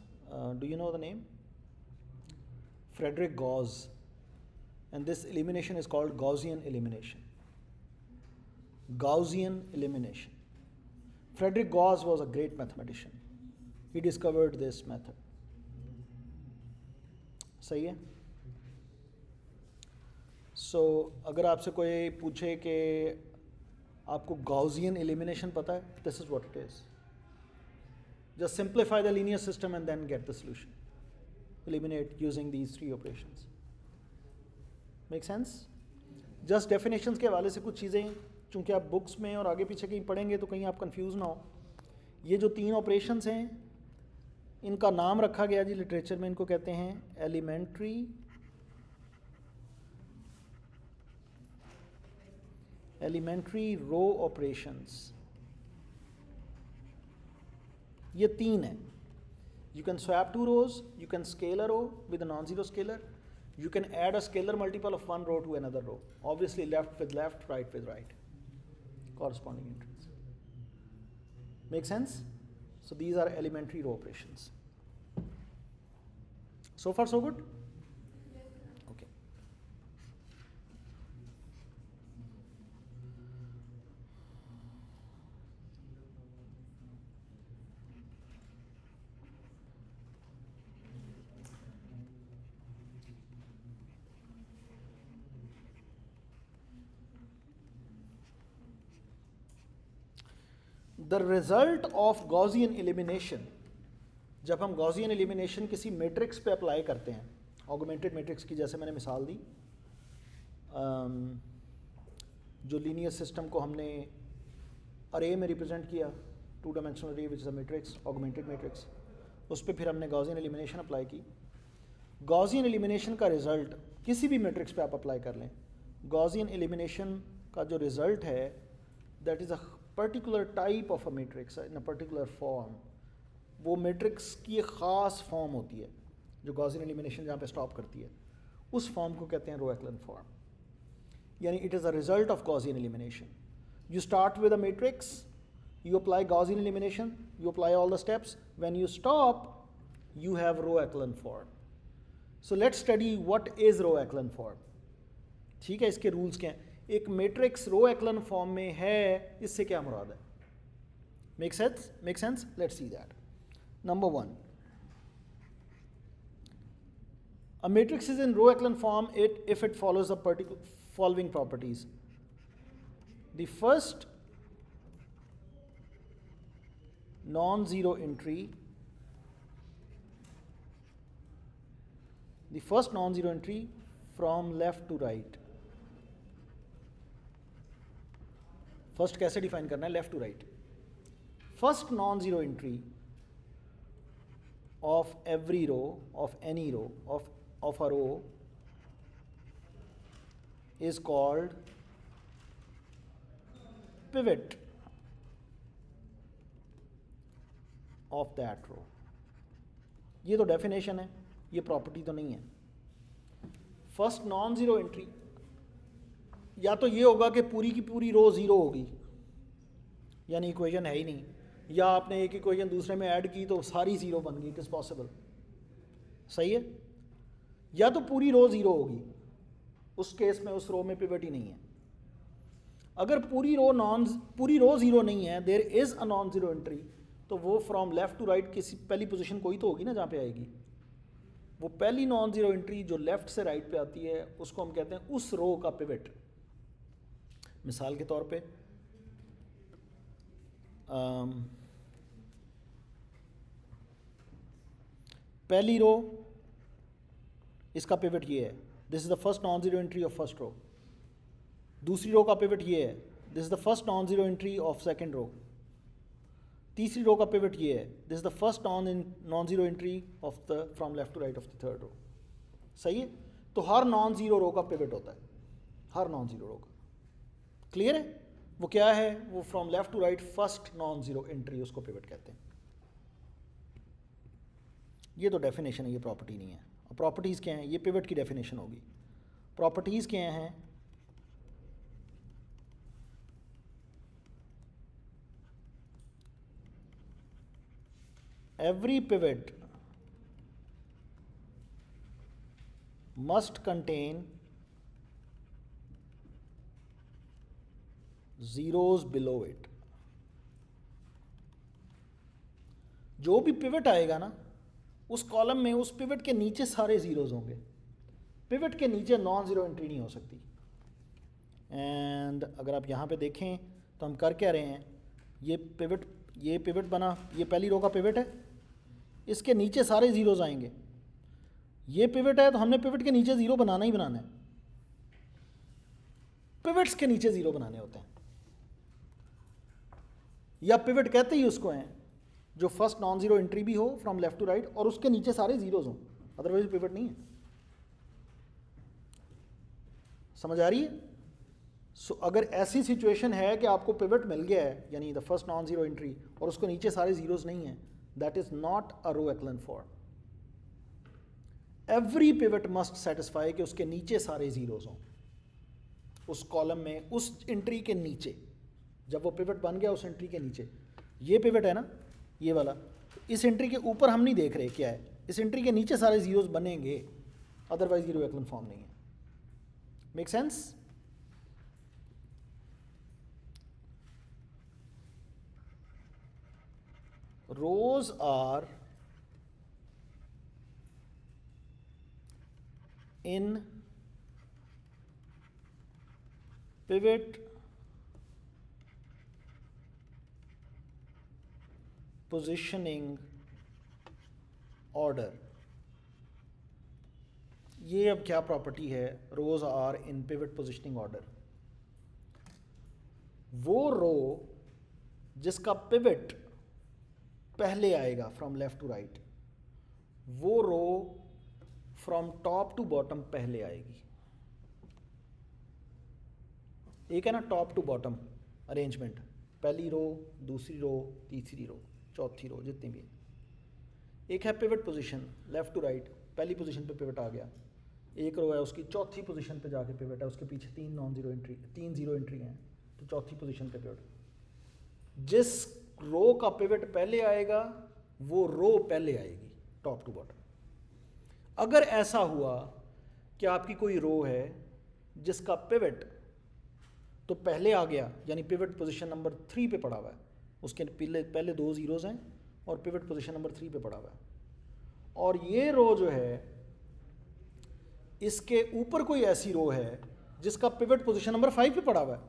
A: Do you know the name? Frederick Gauss. And this elimination is called Gaussian elimination. Gaussian elimination. Frederick Gauss was a great mathematician. He discovered this method. सही है? So अगर आपसे कोई पूछे कि आपको Gaussian elimination पता है, this is what it is. Just simplify the linear system and then get the solution. Eliminate using these three operations. Make sense? Just definitions के हवाले से कुछ चीज़ें, चूँकि आप बुक्स में और आगे पीछे कहीं पढ़ेंगे तो कहीं आप कंफ्यूज ना हो. ये जो तीन ऑपरेशंस हैं, इनका नाम रखा गया जी लिटरेचर में, इनको कहते हैं एलिमेंट्री रो ऑपरेशंस. ये तीन हैं. You can swap two rows, you can scale a row with a non-zero scalar, you can add a scalar multiple of one row to another row. Obviously left with left, right with right. Corresponding entries. Make sense? So these are elementary row operations. So far so good? Okay. The result of Gaussian elimination, जब हम Gaussian elimination किसी matrix पे apply करते हैं, augmented matrix की जैसे मैंने मिसाल दी, जो लीनियर सिस्टम को हमने अरे में रिप्रेजेंट किया, टू डायमेंशनल अरे which is a matrix, augmented matrix, उस पर फिर हमने Gaussian elimination अप्लाई की. Gaussian elimination का रिजल्ट किसी भी मैट्रिक्स पे आप अप्लाई कर लें, Gaussian elimination का जो रिजल्ट है, that is a particular type of a matrix in a particular form. वो मैट्रिक्स की एक ख़ास फॉर्म होती है जो Gaussian elimination जहाँ पे स्टॉप करती है, उस फॉर्म को कहते हैं रो एक्लन फॉर्म. यानी it is a result of Gaussian elimination. You start with a matrix, you apply Gaussian elimination, you apply all the steps. When you stop, you have row echelon form. So let's study what is row echelon form. ठीक है, इसके rules क्या हैं. एक matrix रो echelon form में है, इससे क्या मुराद है? Make sense? Make sense? Let's see that. Number one, a matrix is in row echelon form if it follows the following properties. The first non-zero entry from left to right. First कैसे define करना है? Left to right. First non zero entry of every row of any row of a row is called pivot of that row. ये तो definition है, ये property तो नहीं है. फर्स्ट नॉन ज़ीरो एंट्री या तो ये होगा कि पूरी की पूरी रो ज़ीरो होगी, यानी इक्वेशन है ही नहीं, या आपने एक इक्वेशन दूसरे में ऐड की तो सारी ज़ीरो बन गई. It is possible. सही है. या तो पूरी रो ज़ीरो होगी, उस केस में उस रो में पिवट ही नहीं है. अगर पूरी रो ज़ीरो नहीं है, there is a non zero entry, तो वो फ्रॉम लेफ़्ट टू राइट किसी पहली पोजीशन कोई तो होगी ना जहाँ पे आएगी. वो पहली नॉन ज़ीरो एंट्री जो लेफ़्ट से राइट पे आती है उसको हम कहते हैं उस रो का पिवट. मिसाल के तौर पे पहली रो, इसका पिवट ये है, this is the first non zero entry of first row. दूसरी रो का पिवट ये है, this is the first non zero entry of second row. तीसरी रो का पिवट ये है, this is the first non zero entry of the from left to right of the third row. सही है. तो हर नॉन ज़ीरो रो का pivot होता है, हर नॉन ज़ीरो रो का. क्लियर है. वो क्या है, वो from left to right first non zero entry, उसको पिवट कहते हैं. ये तो डेफिनेशन है, ये प्रॉपर्टी नहीं है. और प्रॉपर्टीज़ क्या हैं, ये पिवट की डेफिनेशन होगी. प्रॉपर्टीज़ क्या हैं, every pivot must contain zeros below it. जो भी पिवट आएगा ना, उस कॉलम में उस पिवट के नीचे सारे जीरोज होंगे. पिवट के नीचे नॉन ज़ीरो एंट्री नहीं हो सकती. एंड अगर आप यहाँ पे देखें तो हम कर क्या रहे हैं, ये पिवट बना, ये पहली रो का पिवट है, इसके नीचे सारे ज़ीरोज़ आएंगे. ये पिवट है तो हमने पिवट के नीचे ज़ीरो बनाना ही बनाना है. पिवट्स के नीचे ज़ीरो बनाने होते हैं, या पिवट कहते ही उसको हैं जो फर्स्ट नॉन ज़ीरो एंट्री भी हो फ्रॉम लेफ्ट टू राइट और उसके नीचे सारे ज़ीरोज़ हों, अदरवाइज पिवट नहीं है. समझ आ रही है. सो अगर ऐसी सिचुएशन है कि आपको पिवट मिल गया है, यानी the first non zero entry, और उसको नीचे सारे ज़ीरोज़ नहीं हैं, that is not a row echelon form. Every pivot must satisfy कि उसके नीचे सारे ज़ीरोज़ हों उस कॉलम में, उस एंट्री के नीचे. जब वो पिवट बन गया उस एंट्री के नीचे, ये पिवट है ना, ये वाला, इस एंट्री के ऊपर हम नहीं देख रहे क्या है, इस एंट्री के नीचे सारे ज़ीरोज़ बनेंगे, अदरवाइज ये रो echelon फॉर्म नहीं है. Make sense. Rows are in pivot positioning order. ये अब क्या प्रॉपर्टी है, rows are in pivot positioning order. वो रो जिसका पिवट पहले आएगा फ्रॉम लेफ्ट टू राइट, वो row from top to bottom पहले आएगी. एक है ना टॉप टू बॉटम अरेंजमेंट, पहली रो, दूसरी रो, तीसरी रो, चौथी रो, जितनी भी. एक है pivot position left to right, पहली पोजीशन पे पिवट आ गया, एक रो है उसकी चौथी पोजीशन पे जाके पिवट है, उसके पीछे तीन ज़ीरो एंट्री हैं, तो चौथी पोजीशन पे पिवट. जिस रो का पिवट पहले आएगा वो रो पहले आएगी टॉप टू बॉटम. अगर ऐसा हुआ कि आपकी कोई रो है जिसका पिवट तो पहले आ गया, यानी पिवट पोजीशन नंबर 3 पे पड़ा हुआ है, उसके पहले दो ज़ीरोज़ हैं और पिवट पोजीशन नंबर 3 पे पड़ा हुआ है, और ये रो जो है इसके ऊपर कोई ऐसी रो है जिसका पिवट पोजीशन नंबर 5 पे पड़ा हुआ है,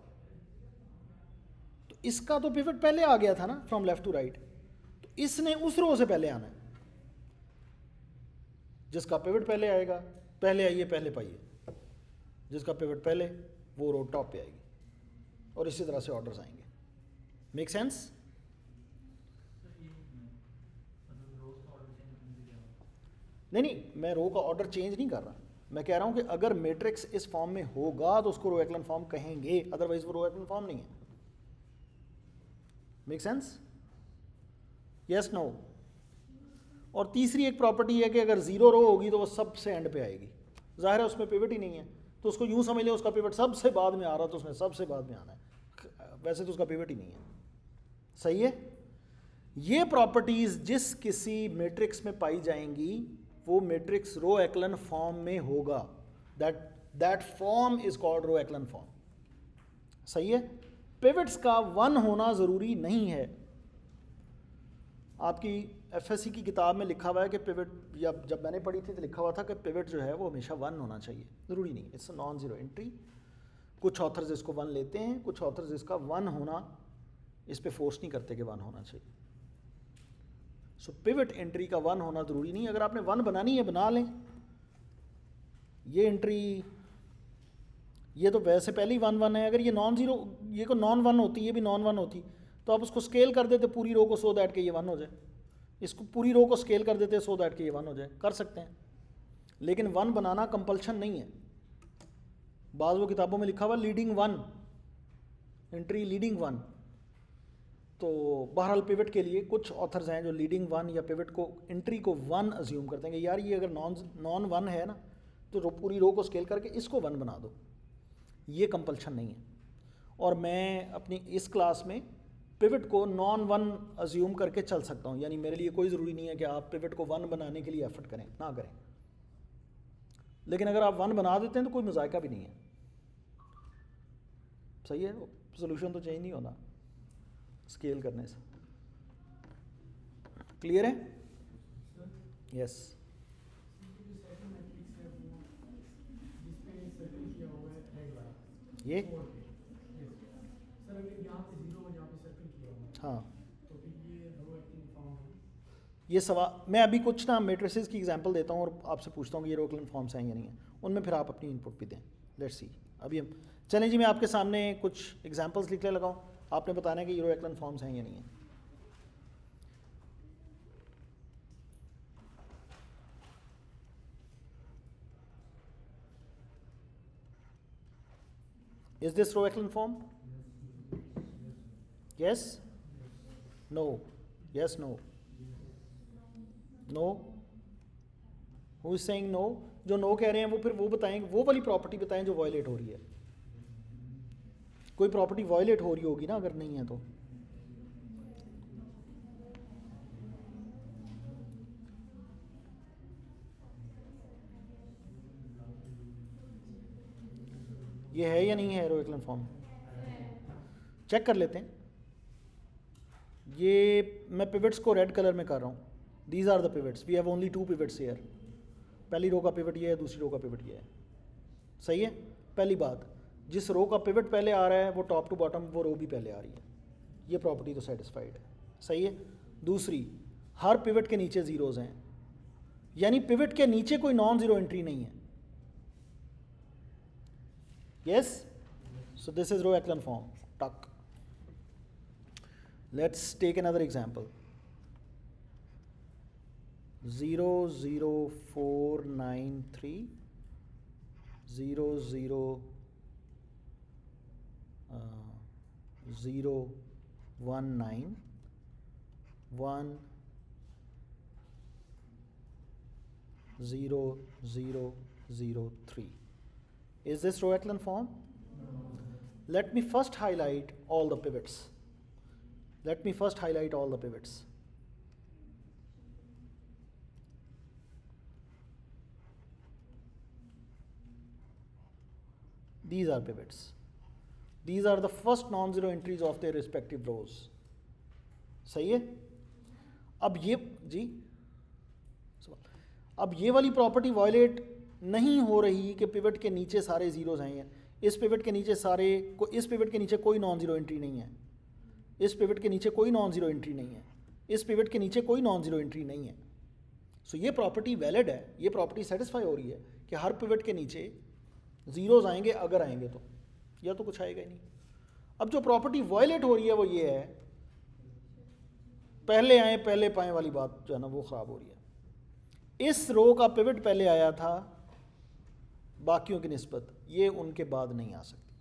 A: तो इसका तो पिवट पहले आ गया था ना फ्रॉम लेफ्ट टू राइट, तो इसने उस रो से पहले आना है. जिसका पिवट पहले आएगा, पहले आइए पहले पाइए, जिसका पिवट पहले वो रो टॉप पे आएगी, और इसी तरह से ऑर्डर्स आएंगे. Make sense. नहीं, मैं रो का ऑर्डर चेंज नहीं कर रहा, मैं कह रहा हूं कि अगर मैट्रिक्स इस फॉर्म में होगा तो उसको रो echelon फॉर्म कहेंगे, अदरवाइज वो रो echelon फॉर्म नहीं है. Make sense? Yes no? और तीसरी एक प्रॉपर्टी है कि अगर ज़ीरो रो होगी तो वो सबसे एंड पे आएगी, ज़ाहिर है उसमें पिवट ही नहीं है, तो उसको यूँ समझ लें उसका पिवट सबसे बाद में आ रहा तो उसने सबसे बाद में आना है, वैसे तो उसका पिवट ही नहीं है। सही है? ये प्रॉपर्टीज़ जिस किसी मैट्रिक्स में पाई जाएंगी वो मैट्रिक्स रो एक्लन फॉर्म में होगा, that form is called row echelon form. सही है? पिवट्स का वन होना ज़रूरी नहीं है। आपकी एफएससी की किताब में लिखा हुआ है कि पिवट, या जब मैंने पढ़ी थी तो लिखा हुआ था कि पिवट जो है वो हमेशा वन होना चाहिए, ज़रूरी नहीं, इट्स नॉन ज़ीरो एंट्री। कुछ ऑथर्स इसको वन लेते हैं, कुछ ऑथर्स इसका वन होना इस पे फोर्स नहीं करते कि वन होना चाहिए। सो पिवट एंट्री का वन होना ज़रूरी नहीं, अगर आपने वन बनानी है बना लें। ये एंट्री, ये तो वैसे पहले ही वन वन है, अगर ये नॉन ज़ीरो, ये को नॉन वन होती, ये भी नॉन वन होती, तो आप उसको स्केल कर देते पूरी रो को सो दैट के ये वन हो जाए, इसको पूरी रो को स्केल कर देते सो दैट के ये वन हो जाए, कर सकते हैं। लेकिन वन बनाना कंपल्शन नहीं है। बाज़ वो किताबों में लिखा हुआ leading one, entry leading one. तो बहरहाल पिवट के लिए कुछ ऑथर्स हैं जो लीडिंग वन या पिवट को एंट्री को वन अज्यूम करते हैं कि यार ये अगर नॉन वन है ना तो पूरी रो को स्केल करके इसको वन बना दो। ये कंपल्शन नहीं है। और मैं अपनी इस क्लास में पिवट को नॉन वन अज्यूम करके चल सकता हूँ, यानी मेरे लिए कोई ज़रूरी नहीं है कि आप पिवट को वन बनाने के लिए एफर्ट करें, ना करें। लेकिन अगर आप वन बना देते हैं तो कोई मजायका भी नहीं है। सही है? सोल्यूशन तो चेंज नहीं होना स्केल करने से। क्लियर है? यस। ये हाँ, ये सवाल मैं अभी कुछ ना मैट्रिसेस की एग्जांपल देता हूँ और आपसे पूछता हूँ कि ये रो एक्लन फॉर्म्स हैं या नहीं है, उनमें फिर आप अपनी इनपुट भी दें। Let's see. अभी हम चलें जी, मैं आपके सामने कुछ एग्जांपल्स लिखने लगाऊँ, आपने बताना है कि ये रो एक्लन फॉर्म्स हैं या नहीं है। Is this row echelon form? Yes? No? Yes, no? No? Who is saying no? जो no कह रहे हैं वो फिर वो बताएंगे, वो वाली प्रॉपर्टी बताएं जो वायलेट हो रही है। कोई प्रॉपर्टी वायलेट हो रही होगी ना, अगर नहीं है तो। ये है या नहीं है रो एक्लन फॉर्म? चेक कर लेते हैं। ये मैं पिवट्स को रेड कलर में कर रहा हूँ। These are the pivots, we have only two pivots here. पहली रो का पिवट ये है, दूसरी रो का पिवट ये है। सही है? पहली बात, जिस रो का पिवट पहले आ रहा है वो टॉप टू बॉटम वो रो भी पहले आ रही है, ये प्रॉपर्टी तो सेटिस्फाइड है। सही है? दूसरी, हर पिवट के नीचे जीरोज हैं, यानी पिवट के नीचे कोई नॉन जीरो एंट्री नहीं है। Yes? So this is row echelon form. Tuck. Let's take another example. 0 0 4 9 3 0 0 0 1 9 1 0 0 0 3. Is this row echelon form? Let me first highlight all the pivots. Let me first highlight all the pivots. These are pivots. These are the first non-zero entries of their respective rows. सही है? अब ये जी, अब ये वाली property violet नहीं हो रही कि पिवट के नीचे सारे जीरोज हैं। इस पिवट के नीचे सारे इस पिवट के नीचे कोई नॉन जीरो एंट्री नहीं है, इस पिवट के नीचे कोई नॉन जीरो एंट्री नहीं है, इस पिवट के नीचे कोई नॉन जीरो एंट्री नहीं है। सो ये प्रॉपर्टी वैलिड है, ये प्रॉपर्टी सेटिस्फाई हो रही है कि हर पिवट के नीचे जीरोज आएंगे, अगर आएंगे तो, या तो कुछ आएगा ही नहीं। अब जो प्रॉपर्टी वायलेट हो रही है वो ये है, पहले आए पहले पाए वाली बात जो है ना वो ख़राब हो रही है। इस रो का पिवट पहले आया था बाकियों की निस्बत, ये उनके बाद नहीं आ सकती।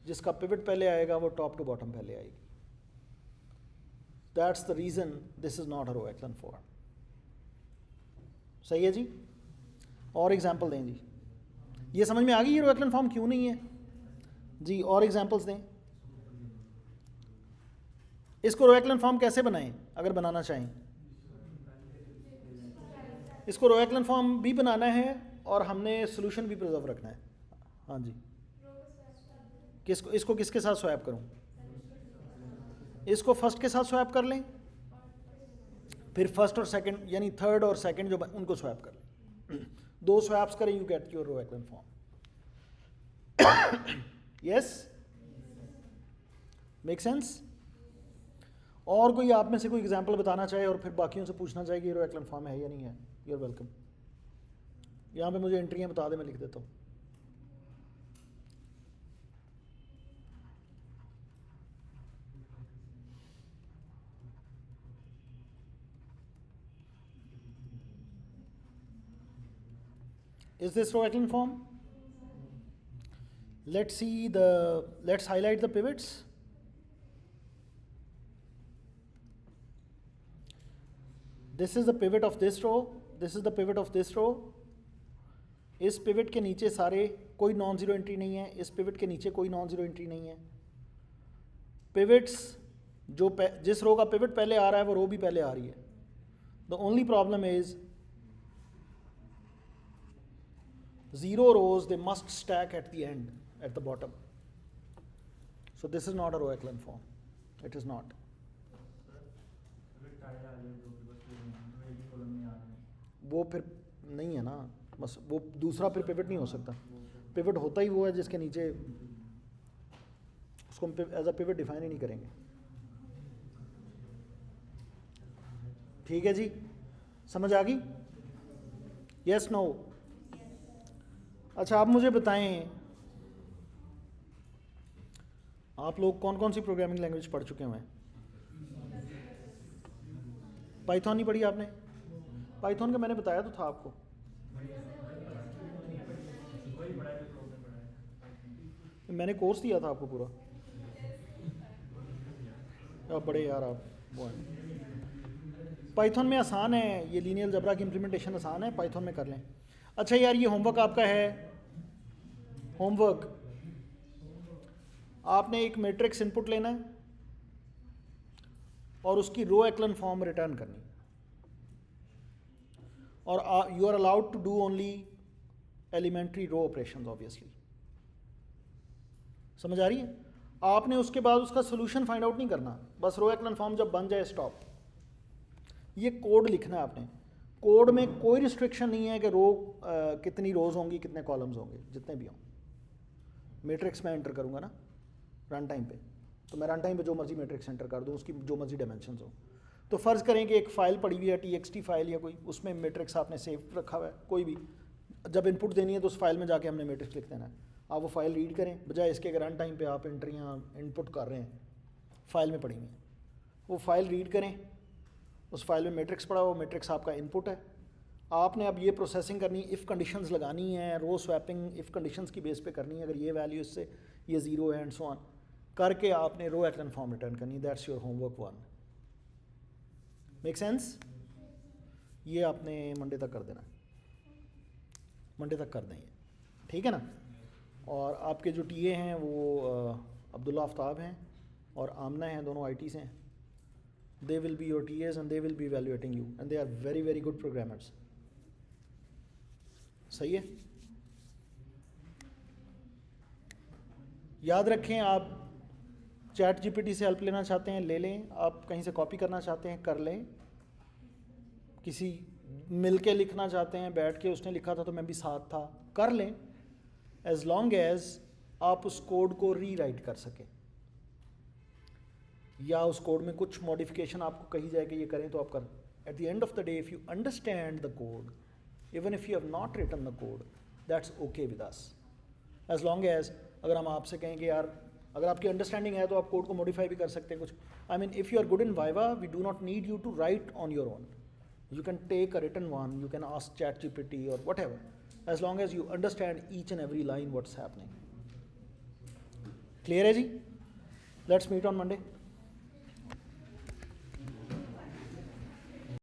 A: जिसका पिवट पहले आएगा वो टॉप टू बॉटम पहले आएगी। That's the reason this is not a row echelon form. सही है जी। और एग्जांपल दें जी, ये समझ में आ गई ये रो एक्लन फॉर्म क्यों नहीं है जी। और एग्जांपल्स दें। इसको रो एक्लन फॉर्म कैसे बनाएं अगर बनाना चाहें? इसको रो एक्लन फॉर्म भी बनाना है और हमने सोल्यूशन भी प्रिजर्व रखना है। हाँ जी, इसको किसके साथ स्वैप करूं? इसको फर्स्ट के साथ स्वैप कर लें, फिर फर्स्ट और सेकंड यानी थर्ड और सेकंड जो उनको स्वैप कर लें। 2 स्वैप्स करें, you get your row echelon form. Yes, make sense? और कोई आप में से कोई एग्जांपल बताना चाहे और फिर बाकियों से पूछना चाहे कि रो एक्लन फॉर्म है या नहीं है, यू आर वेलकम। यहाँ पे मुझे एंट्रियाँ बता दे, मैं लिख देता हूँ। Is this row echelon form? Let's highlight the pivots. This is the pivot of this row, this is the pivot of this row. इस पिवट के नीचे सारे कोई नॉन ज़ीरो एंट्री नहीं है, इस पिवट के नीचे कोई नॉन ज़ीरो एंट्री नहीं है। पिवट्स जो जिस रो का पिवट पहले आ रहा है वो रो भी पहले आ रही है। The only problem is zero rows, they must stack at the end, at the bottom. So this is not a row echelon form. It is not. वो फिर नहीं है ना, बस वो दूसरा फिर पिवट नहीं हो सकता। पिवट होता ही वो है जिसके नीचे, उसको हम एज अ पिवट डिफाइन ही नहीं करेंगे। ठीक है जी, समझ आ गई? Yes, no? अच्छा, आप मुझे बताएं, आप लोग कौन कौन सी प्रोग्रामिंग लैंग्वेज पढ़ चुके हैं? पाइथन नहीं पढ़ी आपने? पाइथन का मैंने बताया तो था आपको। मैंने कोर्स दिया था आपको पूरा। अब बड़े यार आप वो हैं। पाइथन में आसान है, ये लीनियर अलजेब्रा की इम्प्लीमेंटेशन आसान है, पाइथन में कर लें। अच्छा यार, ये होमवर्क आपका है। होमवर्क, आपने एक मैट्रिक्स इनपुट लेना है और उसकी रो एक्लन फॉर्म रिटर्न करनी, और you are allowed to do only elementary row operations obviously. समझ आ रही है? आपने उसके बाद उसका सोल्यूशन फाइंड आउट नहीं करना, बस रो एक्लन फॉर्म जब बन जाए स्टॉप। ये कोड लिखना है आपने। कोड में कोई रिस्ट्रिक्शन नहीं है कि रो कितनी रोज होंगी, कितने कॉलम्स होंगे, जितने भी हों। मैट्रिक्स में एंटर करूँगा ना रन टाइम पे, तो मैं रन टाइम पे जो मर्जी मैट्रिक्स एंटर कर दूँ, उसकी जो मर्जी डायमेंशंस हो। तो फ़र्ज़ करें कि एक फ़ाइल पड़ी हुई है, txt फाइल या कोई, उसमें मैट्रिक्स आपने सेव रखा हुआ है, कोई भी। जब इनपुट देनी है तो उस फाइल में जाके हमने मैट्रिक्स लिख देना है। आप वो फाइल रीड करें, बजाय इसके अगर रन टाइम पे आप एंट्रियाँ इनपुट कर रहे हैं, फाइल में पड़ी हुई हैं, वो फाइल रीड करें, उस फाइल में मैट्रिक्स पड़ा हो, मैट्रिक्स आपका इनपुट है। आपने अब ये प्रोसेसिंग करनी, इफ़ कंडीशंस लगानी है, रो स्वैपिंग इफ़ कंडीशंस की बेस पे करनी है। अगर ये वैल्यू इससे ये ज़ीरो है एंड सो ऑन करके आपने रो एक्लन फॉर्म रिटर्न करनी। That's your homework 1। Make sense? ये आपने मंडे तक कर देना, मंडे तक कर देंगे, ठीक है ना? और आपके जो टीए हैं वो अब्दुल्ला आफ्ताब हैं और आमना हैं, दोनों आईटी से हैं। They will be your TAs and they will be evaluating you and they are very very good programmers. सही है? याद रखें, आप चैट जीपीटी से हेल्प लेना चाहते हैं ले लें, आप कहीं से कॉपी करना चाहते हैं कर लें, किसी मिल के लिखना चाहते हैं, बैठ के उसने लिखा था तो मैं भी साथ था, कर लें, एज लॉन्ग एज आप उस कोड को रीराइट कर सकें, या उस कोड में कुछ मॉडिफिकेशन आपको कही जाए कि ये करें तो आप कर। At the end of the day if you understand the code, even if you have not written the code, that's okay with us. As long as अगर हम आपसे कहें कि यार अगर आपकी अंडरस्टैंडिंग है तो आप कोड को मॉडिफाई भी कर सकते हैं कुछ। I mean if you are good in viva, we do not need you to write on your own. You can take a written one, you can ask ChatGPT or whatever, as long as you understand each and every line what's happening. Clear है जी? Let's meet on Monday.